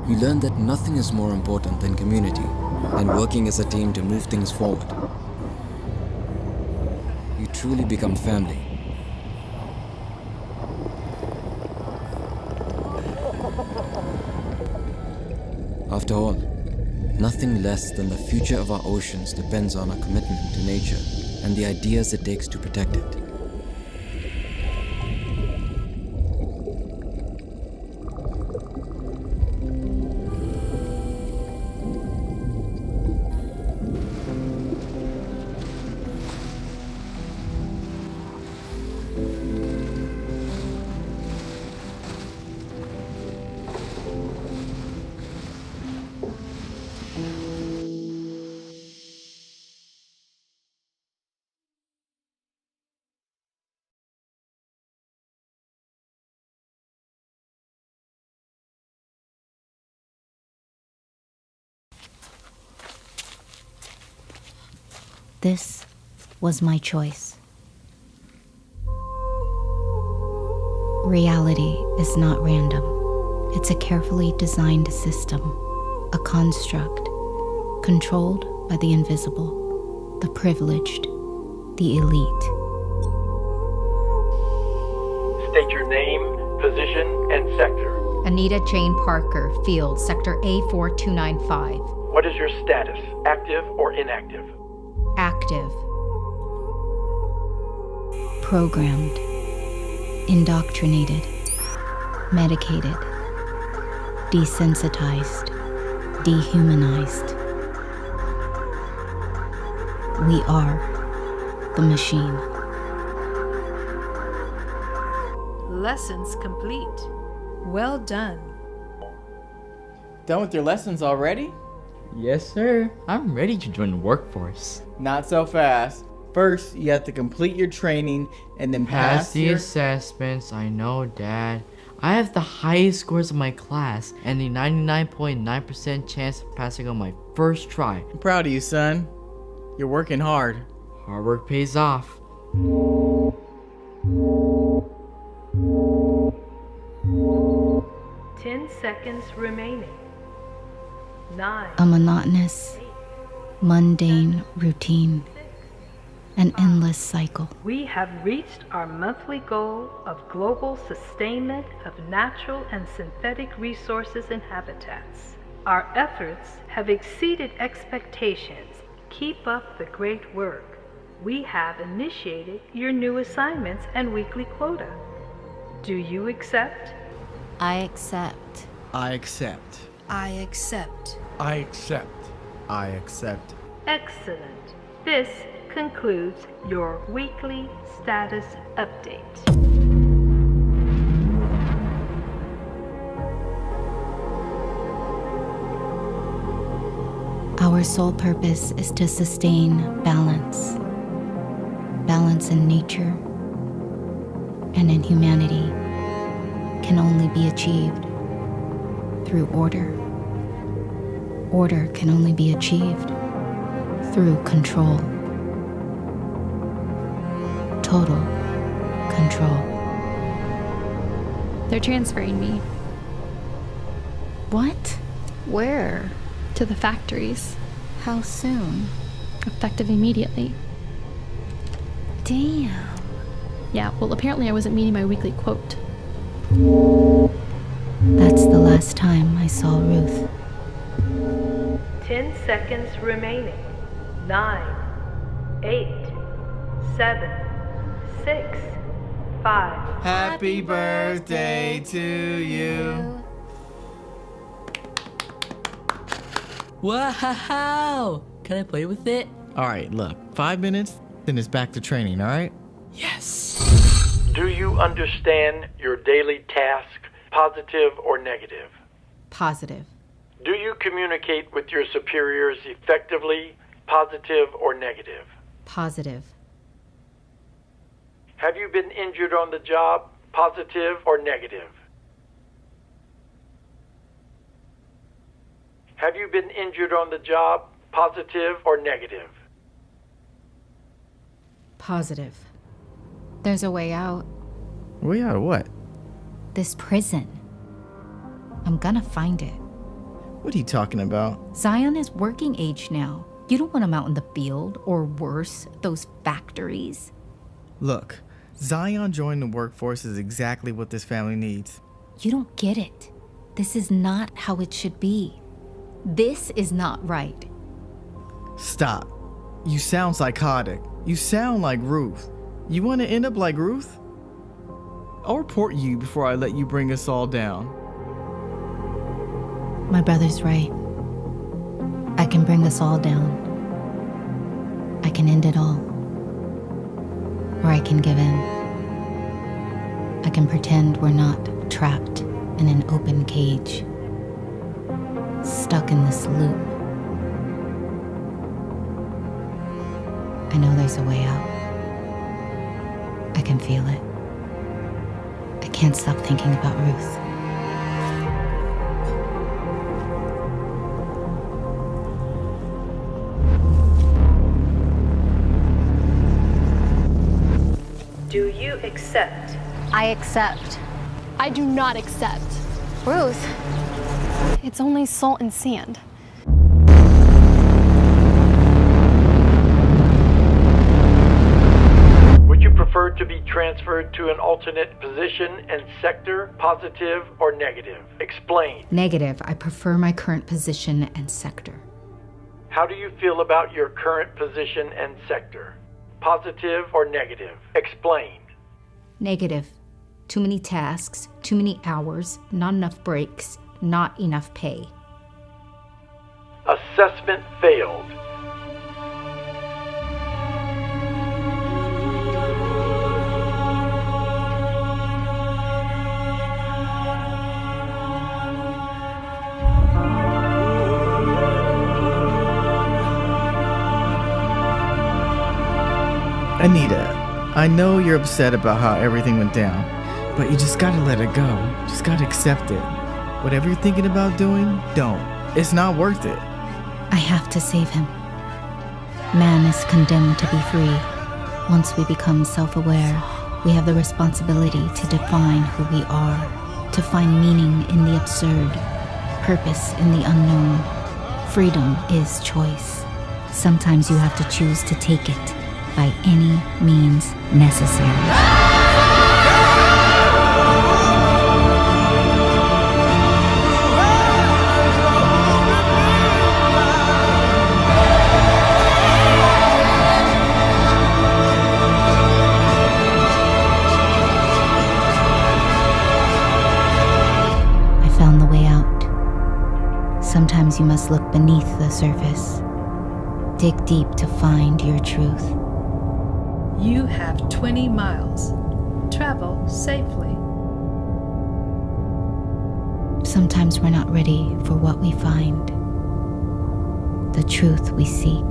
you learn that nothing is more important than community and working as a team to move things forward. You truly become family. After all, nothing less than the future of our oceans depends on our commitment to nature and the ideas it takes to protect it. This was my choice. Reality is not random. It's a carefully designed system, a construct, controlled by the invisible, the privileged, the elite. State your name, position, and sector. Anita Jane Parker, Field, Sector A4295. What is your status? Active or inactive? Active. Programmed, indoctrinated, medicated, desensitized, dehumanized. We are the machine. Lessons complete. Well done. Done with your lessons already? Yes, sir. I'm ready to join the workforce. Not so fast. First, you have to complete your training and then Pass the your... assessments, I know, Dad. I have the highest scores of my class and the 99.9% chance of passing on my first try. I'm proud of you, son. You're working hard. Hard work pays off. 10 seconds remaining. 9. A monotonous, mundane routine. An endless cycle. We have reached our monthly goal of global sustainment of natural and synthetic resources and habitats. Our efforts have exceeded expectations. Keep up the great work. We have initiated your new assignments and weekly quota. Do you accept? I accept. I accept. I accept. I accept. I accept. Excellent. This concludes your weekly status update. Our sole purpose is to sustain balance. Balance in nature and in humanity can only be achieved through order. Order can only be achieved through control. Total control. They're transferring me. What? Where? To the factories. How soon? Effective immediately. Damn. Yeah, well, apparently I wasn't meeting my weekly quote. That's the last time I saw Ruth. 10 seconds remaining. 9, 8, 7, 6, 5. Happy birthday to you. Wow! Can I play with it? All right, look. 5 minutes, then it's back to training, all right? Yes! Do you understand your daily task, positive or negative? Positive. Do you communicate with your superiors effectively, positive or negative? Positive. Have you been injured on the job, positive or negative? Have you been injured on the job, positive or negative? Positive. There's a way out. Way out of what? This prison. I'm gonna find it. What are you talking about? Zion is working age now. You don't want him out in the field, or worse, those factories. Look, Zion joining the workforce is exactly what this family needs. You don't get it. This is not how it should be. This is not right. Stop. You sound psychotic. You sound like Ruth. You want to end up like Ruth? I'll report you before I let you bring us all down. My brother's right. I can bring us all down. I can end it all. Or I can give in. I can pretend we're not trapped in an open cage, stuck in this loop. I know there's a way out. I can feel it. I can't stop thinking about Ruth. Do you accept? I accept. I do not accept. Ruth. It's only salt and sand. Would you prefer prefer to be transferred to an alternate position and sector, positive or negative? Explain. Negative. I prefer my current position and sector. How do you feel about your current position and sector? Positive or negative? Explain. Negative. Too many tasks, too many hours, not enough breaks, not enough pay. Assessment failed. Anita, I know you're upset about how everything went down, but you just gotta let it go. Just gotta accept it. Whatever you're thinking about doing, don't. It's not worth it. I have to save him. Man is condemned to be free. Once we become self-aware, we have the responsibility to define who we are, to find meaning in the absurd, purpose in the unknown. Freedom is choice. Sometimes you have to choose to take it by any means necessary. Sometimes you must look beneath the surface. Dig deep to find your truth. You have 20 miles. Travel safely. Sometimes we're not ready for what we find, the truth we seek.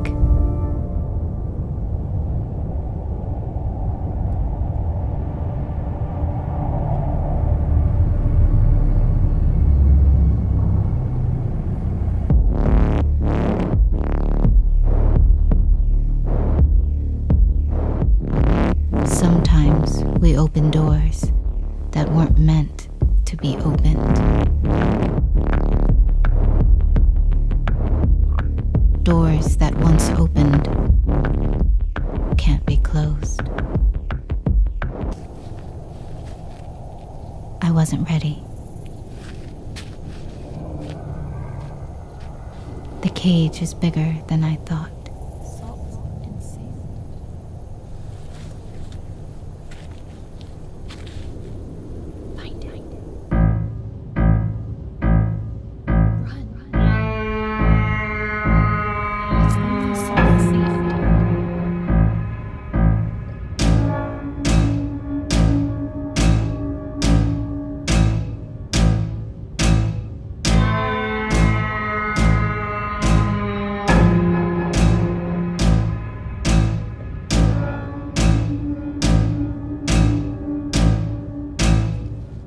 Sometimes we open doors that weren't meant to be opened. Doors that once opened can't be closed. I wasn't ready. The cage is bigger than I thought.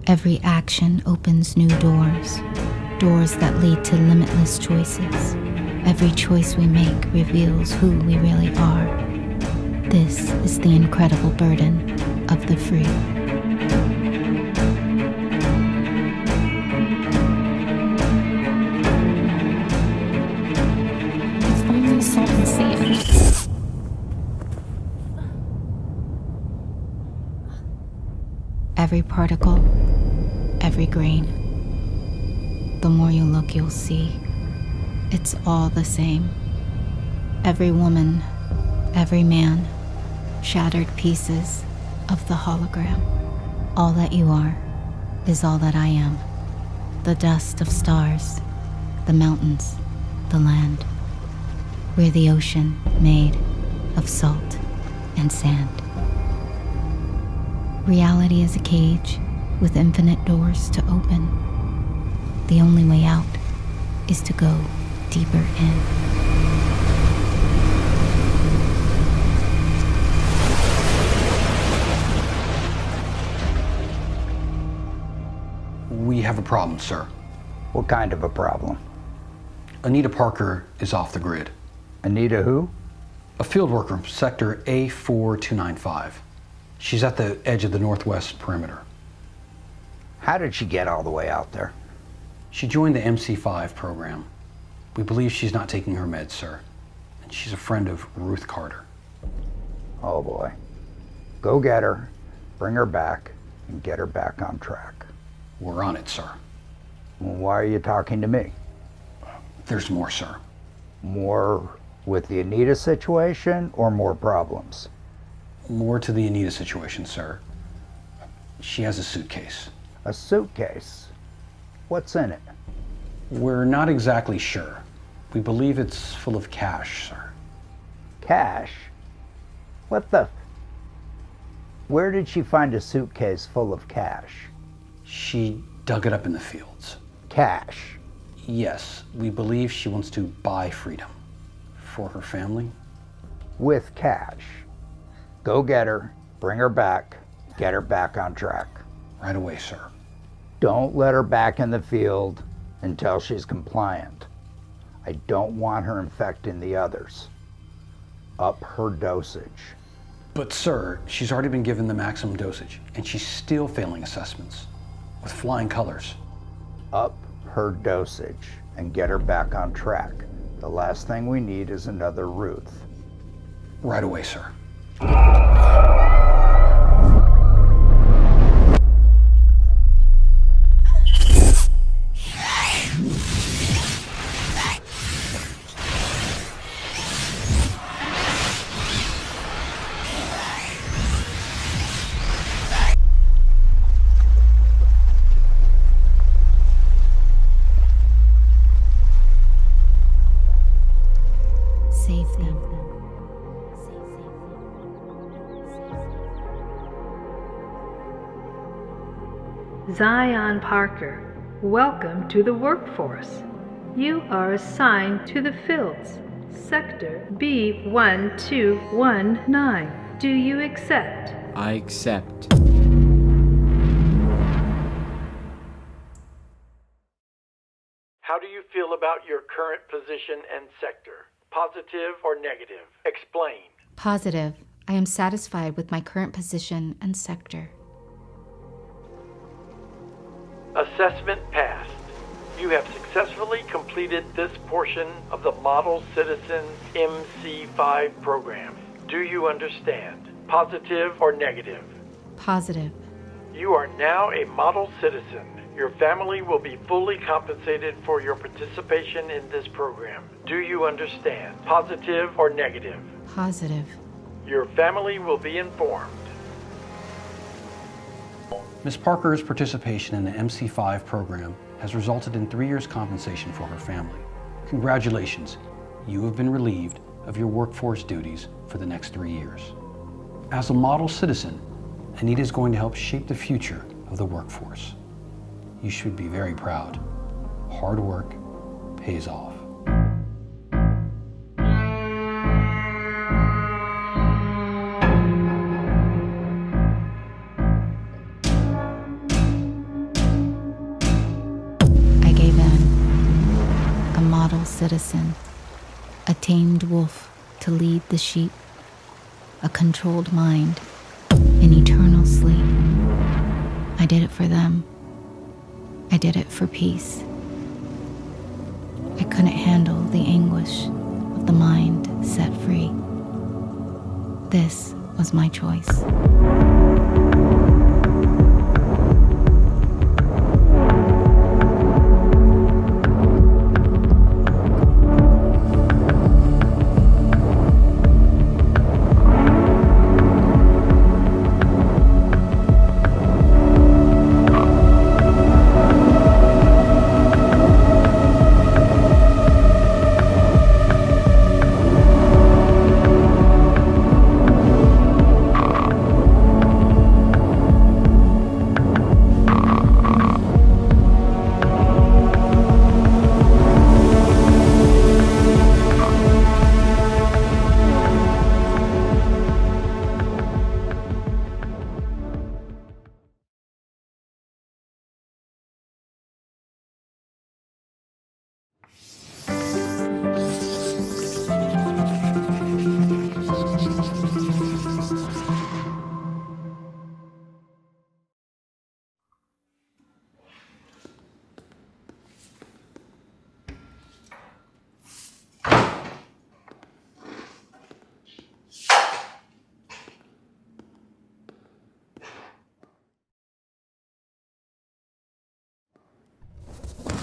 Every action opens new doors, doors that lead to limitless choices. Every choice we make reveals who we really are. This is the incredible burden of the free. It's only salt and sand. Every particle, every grain. The more you look, you'll see. It's all the same. Every woman, every man, shattered pieces of the hologram. All that you are is all that I am. The dust of stars, the mountains, the land. We're the ocean made of salt and sand. Reality is a cage with infinite doors to open. The only way out is to go deeper in. We have a problem, sir. What kind of a problem? Anita Parker is off the grid. Anita who? A field worker from sector A4295. She's at the edge of the northwest perimeter. How did she get all the way out there? She joined the MC5 program. We believe she's not taking her meds, sir. And she's a friend of Ruth Carter. Oh boy. Go get her, bring her back, and get her back on track. We're on it, sir. Well, why are you talking to me? There's more, sir. More with the Anita situation or more problems? More to the Anita situation, sir. She has a suitcase. A suitcase? What's in it? We're not exactly sure. We believe it's full of cash, sir. Cash? What the? Where did she find a suitcase full of cash? She dug it up in the fields. Cash? Yes, we believe she wants to buy freedom for her family. With cash. Go get her, bring her back, get her back on track. Right away, sir. Don't let her back in the field until she's compliant. I don't want her infecting the others. Up her dosage. But sir, she's already been given the maximum dosage, and she's still failing assessments with flying colors. Up her dosage and get her back on track. The last thing we need is another Ruth. Right away, sir. Save them. Zion Parker, welcome to the workforce. You are assigned to the fields, Sector B1219. Do you accept? I accept. How do you feel about your current position and sector? Positive or negative? Explain. Positive. I am satisfied with my current position and sector. Assessment passed. You have successfully completed this portion of the Model Citizens MC5 program. Do you understand? Positive or negative? Positive. You are now a model citizen. Your family will be fully compensated for your participation in this program. Do you understand? Positive or negative? Positive. Your family will be informed. Ms. Parker's participation in the MC5 program has resulted in 3 years compensation for her family. Congratulations, you have been relieved of your workforce duties for the next 3 years. As a model citizen, Anita is going to help shape the future of the workforce. You should be very proud. Hard work pays off. I gave in. A model citizen. A tamed wolf to lead the sheep. A controlled mind. An eternal sleep. I did it for them. I did it for peace. I couldn't handle the anguish of the mind set free. This was my choice.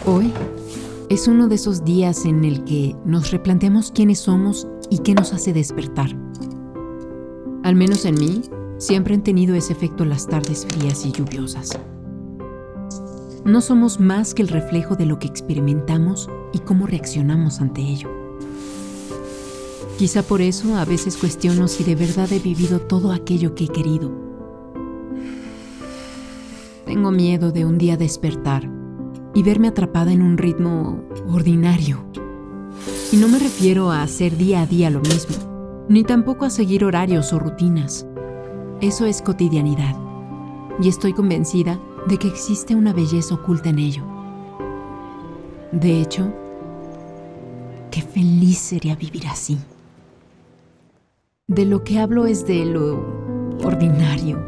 Hoy es uno de esos días en el que nos replanteamos quiénes somos y qué nos hace despertar. Al menos en mí, siempre han tenido ese efecto las tardes frías y lluviosas. No somos más que el reflejo de lo que experimentamos y cómo reaccionamos ante ello. Quizá por eso a veces cuestiono si de verdad he vivido todo aquello que he querido. Tengo miedo de un día despertar y verme atrapada en un ritmo ordinario. Y no me refiero a hacer día a día lo mismo, ni tampoco a seguir horarios o rutinas. Eso es cotidianidad, y estoy convencida de que existe una belleza oculta en ello. De hecho, qué feliz sería vivir así. De lo que hablo es de lo ordinario,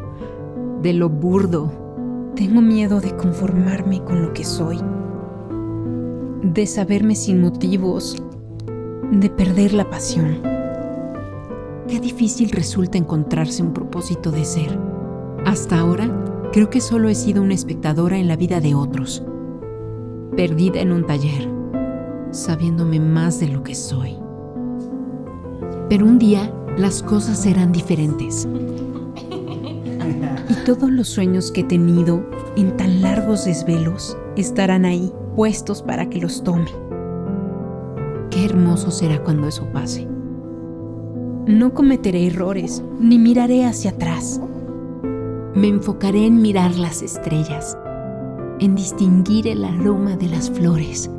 de lo burdo. Tengo miedo de conformarme con lo que soy, de saberme sin motivos, de perder la pasión. Qué difícil resulta encontrarse un propósito de ser. Hasta ahora, creo que solo he sido una espectadora en la vida de otros, perdida en un taller, sabiéndome más de lo que soy. Pero un día, las cosas serán diferentes. Y todos los sueños que he tenido en tan largos desvelos estarán ahí, puestos para que los tome. Qué hermoso será cuando eso pase. No cometeré errores, ni miraré hacia atrás. Me enfocaré en mirar las estrellas, en distinguir el aroma de las flores,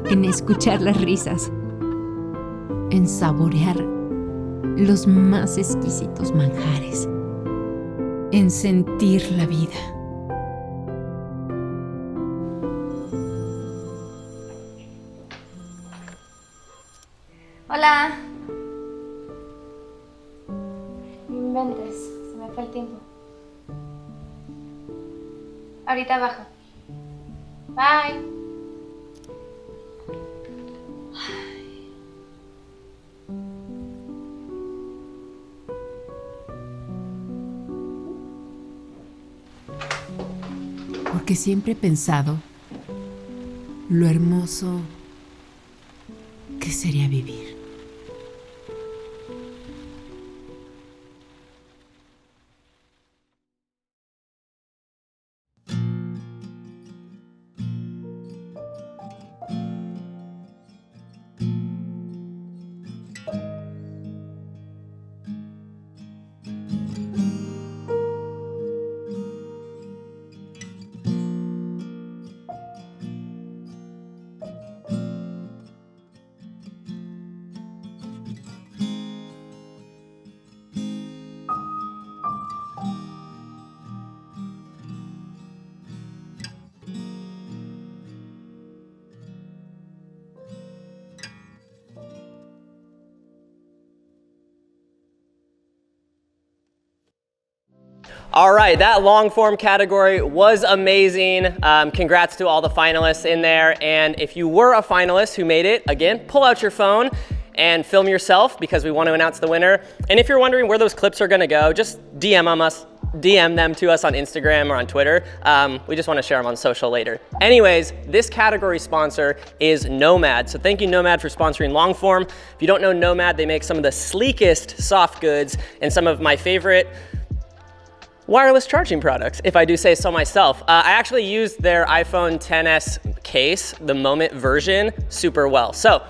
en escuchar las risas, en saborear los más exquisitos manjares, en sentir la vida. Hola. No inventes, se me fue el tiempo. Ahorita bajo. Bye. Porque siempre he pensado lo hermoso que sería vivir. All right, that long form category was amazing. Congrats to all the finalists in there. And if you were a finalist who made it, again, pull out your phone and film yourself because we want to announce the winner. And if you're wondering where those clips are going to go, just DM them to us on Instagram or on Twitter. We just want to share them on social later. Anyways, this category sponsor is Nomad. So thank you, Nomad, for sponsoring Longform. If you don't know Nomad, they make some of the sleekest soft goods and some of my favorite wireless charging products, if I do say so myself. I actually used their iPhone XS case, the Moment version, super well. So,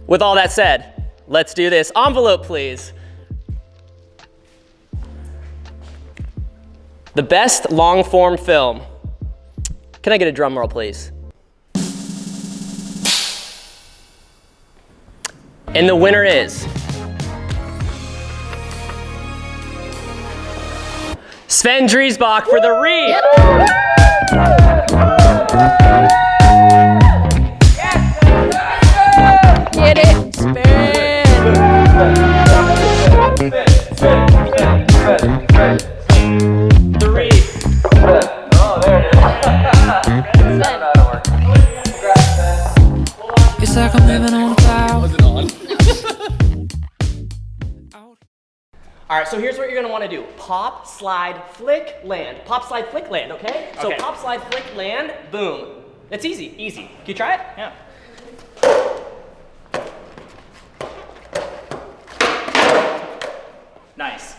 with all that said, let's do this. Envelope, please. The best long form film. Can I get a drum roll, please? And the winner is Sven Driesbach for The Reef. Get it, Sven. The Reef. Oh, there it is. It's like I'm living on a cloud. Was it on? All right, so here's what you're gonna wanna do. Pop, slide, flick, land. Pop, slide, flick, land, okay? So Okay. pop, slide, flick, land, boom. It's easy, easy. Can you try it? Yeah. Nice.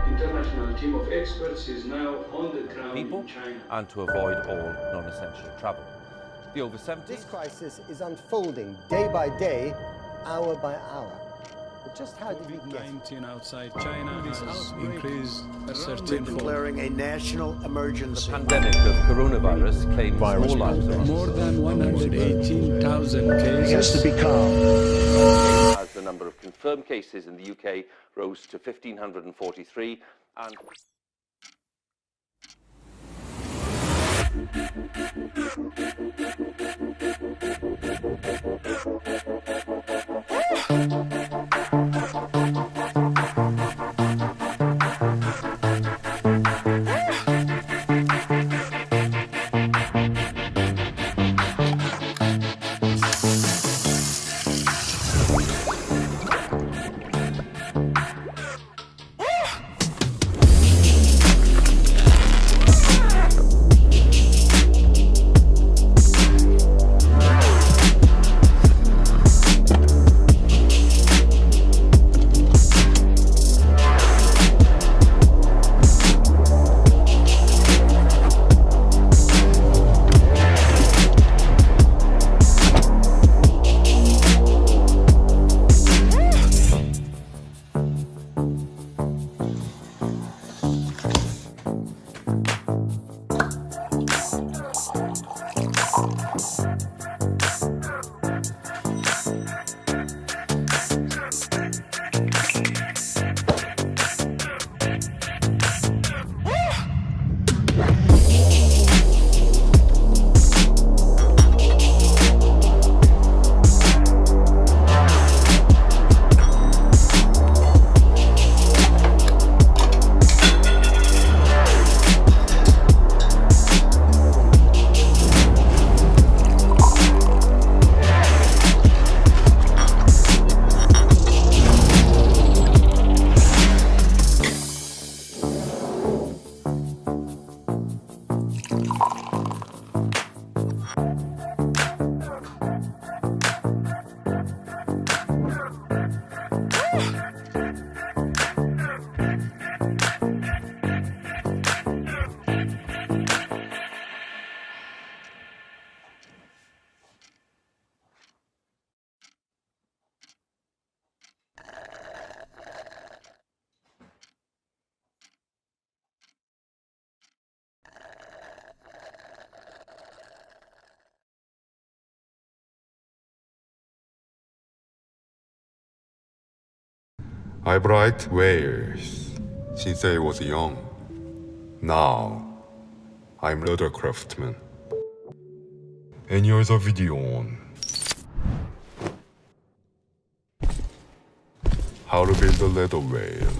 International team of experts is now on the ground people in China. and to avoid all non-essential travel. The over 70s. This crisis is unfolding day by day, hour by hour. But just how did we get COVID-19 outside China has increased We're declaring a national emergency. The pandemic of coronavirus claims more lives. More than 118,000 cases. He has to be calm. As the number of confirmed cases in the UK rose to 1,543 and I've liked whales since I was young. Now, I'm leather craftsman. And here's a video on how to build a leather whale.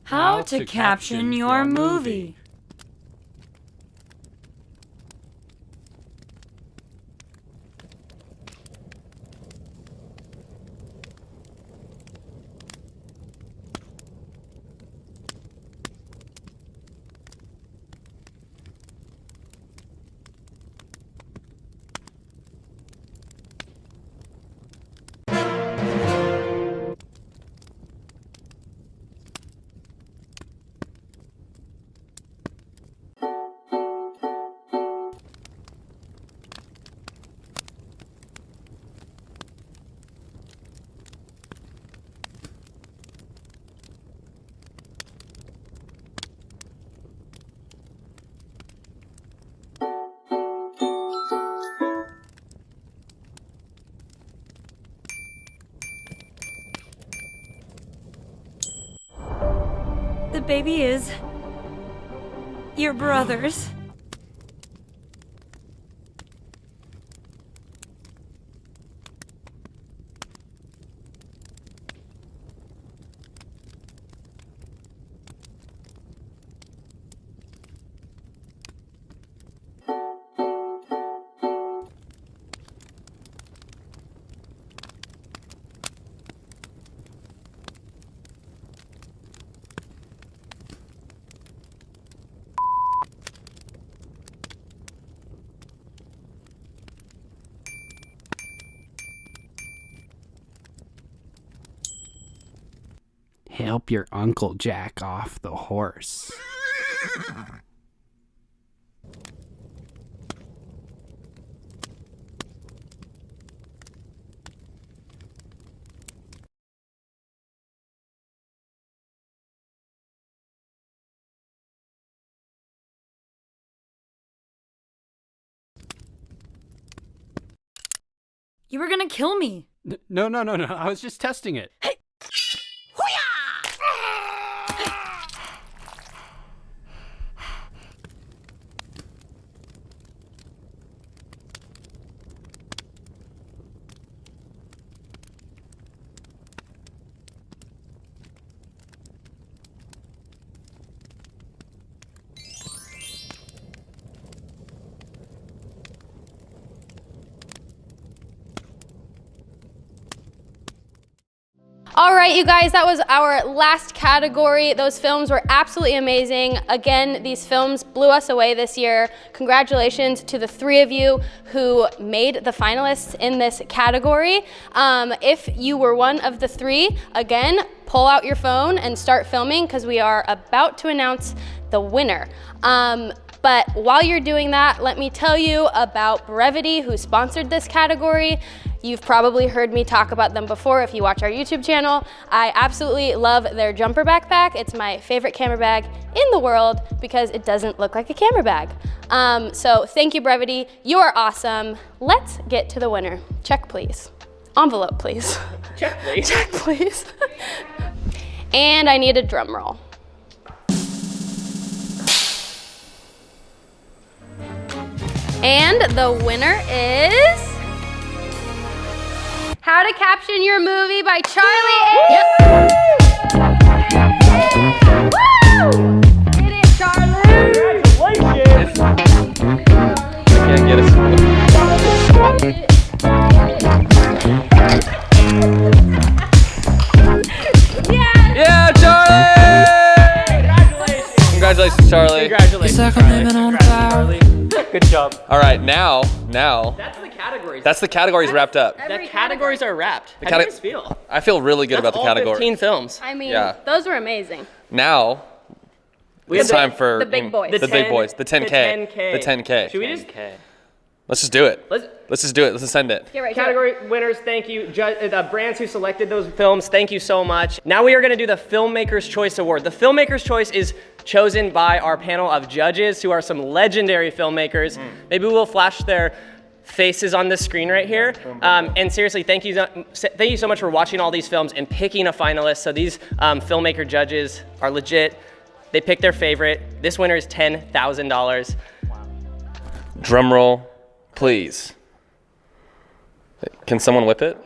How to caption your movie. The baby is your brother's. Help your Uncle Jack off the horse. You were gonna kill me. No. I was just testing it. Hey! All right, you guys, that was our last category. Those films were absolutely amazing. Again, these films blew us away this year. Congratulations to the three of you who made the finalists in this category. If you were one of the three, again, pull out your phone and start filming because we are about to announce the winner. But while you're doing that, let me tell you about Brevity, who sponsored this category. You've probably heard me talk about them before if you watch our YouTube channel. I absolutely love their jumper backpack. It's my favorite camera bag in the world because it doesn't look like a camera bag. So thank you, Brevity. You are awesome. Let's get to the winner. Check, please. Envelope, please. Check, please. Check, please. And I need a drum roll. And the winner is How to Caption Your Movie by Charlie A. Yep. Woo! Get it, Charlie! Congratulations! I can't get it. Yeah, Charlie! Congratulations, Charlie. Congratulations, Charlie. Good job. All right, now. That's the categories. That's the categories wrapped up. The categories are wrapped. How do you guys feel? I feel really good about the categories. 15 films. I mean, Yeah. those were amazing. Now, it's time for the big boys. The big boys. The 10K. The 10K. Should we just? Let's just do it. Let's just do it. Let's send it. Category winners, thank you. The brands who selected those films, thank you so much. Now we are going to do the Filmmaker's Choice Award. The Filmmaker's Choice is chosen by our panel of judges who are some legendary filmmakers. Maybe we'll flash their faces on the screen right here. And seriously, thank you so much for watching all these films and picking a finalist. So these filmmaker judges are legit. They picked their favorite. This winner is $10,000. Drum roll, please. Can someone whip it?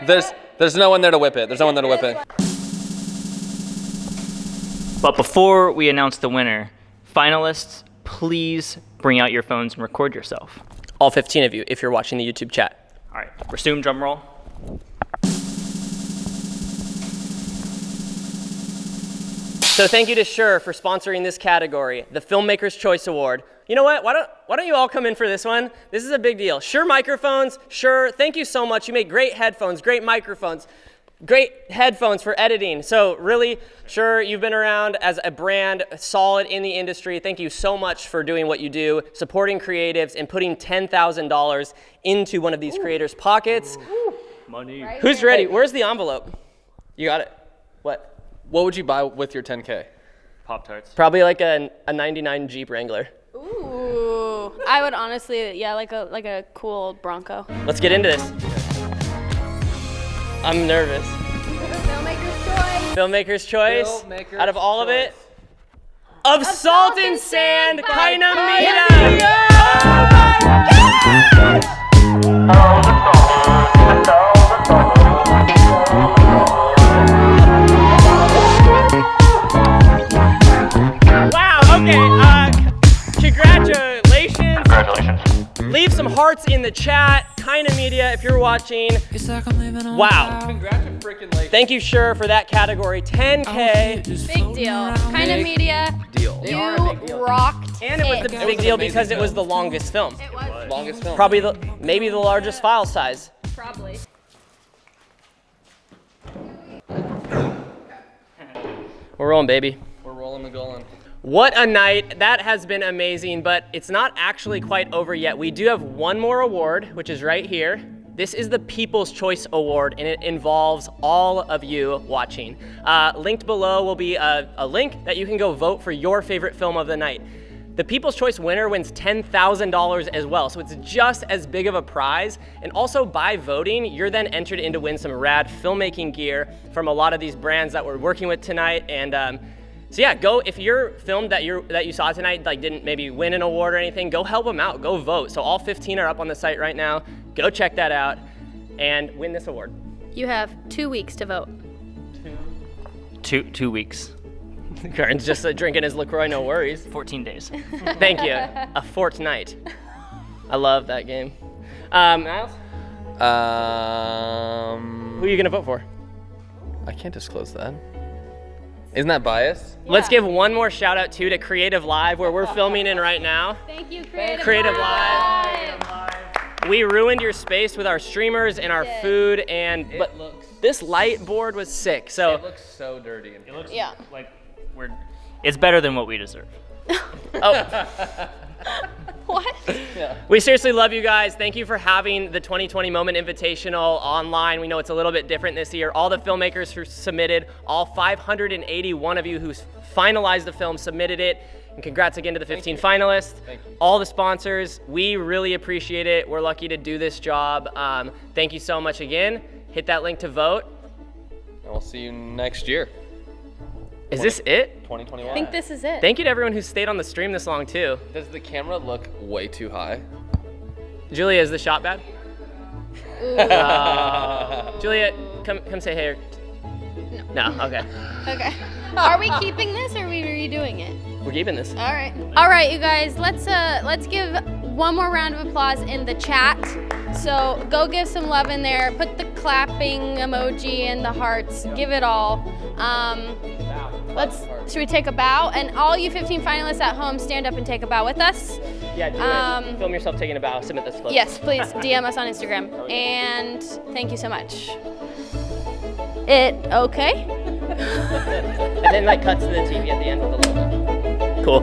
There's no one there to whip it. There's no one there to whip it. But before we announce the winner, finalists, please bring out your phones and record yourself. All 15 of you, if you're watching the YouTube chat. All right, resume drum roll. So thank you to Shure for sponsoring this category, the Filmmaker's Choice Award. You know what? Why don't you all come in for this one? This is a big deal. Shure microphones. Shure, thank you so much. You make great headphones, great microphones, great headphones for editing. So really, Shure, you've been around as a brand, solid in the industry. Thank you so much for doing what you do, supporting creatives, and putting $10,000 into one of these creators' pockets. Money. Right. Who's ready? Where's the envelope? You got it. What? What would you buy with your 10K? Pop-Tarts. Probably like a 99 Jeep Wrangler. Ooh. I would honestly, yeah, like a cool Bronco. Let's get into this. I'm nervous. Filmmaker's choice. Out of all of it, of salt and sand, kinda meet. Wow, okay, congratulations. Leave some hearts in the chat, Kinda Media, if you're watching. Wow. Congratulations. Thank you, Shure, for that category. 10K. Big deal. Kinda Media. Deal. You rocked And it was the big deal because it was the longest film. It was. Longest film. Probably maybe the largest file size. Probably. We're rolling, baby. We're rolling and going. What a night. That has been amazing, but it's not actually quite over yet. We do have one more award, which is right here. This is the People's Choice Award, and it involves all of you watching. Linked below will be a link that you can go vote for your favorite film of the night. The People's Choice winner wins $10,000 as well, so it's just as big of a prize. And also by voting, you're then entered in to win some rad filmmaking gear from a lot of these brands that we're working with tonight. And so yeah, go, if your film that you saw tonight like didn't maybe win an award or anything, go help them out, go vote. So all 15 are up on the site right now. Go check that out and win this award. You have 2 weeks to vote. Two weeks. Karen's just drinking his LaCroix, no worries. 14 days. Thank you. A fortnight. I love that game. Niles? Who are you gonna vote for? I can't disclose that. Isn't that biased? Yeah. Let's give one more shout out to Creative Live, where we're filming in right now. Thank you, Creative Live. We ruined your space with our streamers and our food, but this light board was sick. So it looks so dirty. It looks like it's better than what we deserve. Oh. What? Yeah. We seriously love you guys. Thank you for having the 2020 Moment Invitational online. We know it's a little bit different this year. All the filmmakers who submitted, all 581 of you who finalized the film submitted it. And congrats again to the 15 finalists. All the sponsors, we really appreciate it. We're lucky to do this job. Thank you so much again. Hit that link to vote. And we'll see you next year. Is this it? 2021. I think this is it. Thank you to everyone who stayed on the stream this long too. Does the camera look way too high? Julia, is the shot bad? Julia, come say hey. No, okay. Okay. Are we keeping this or are we redoing it? We're keeping this. All right. All right, you guys. Let's give one more round of applause in the chat. So go give some love in there. Put the clapping emoji and the hearts. Give it all. Should we take a bow? And all you 15 finalists at home, stand up and take a bow with us. Yeah, do it. Film yourself taking a bow. Submit this clip. Yes, please. DM us on Instagram. And thank you so much. It okay? And then cuts to the TV at the end with a little. Cool.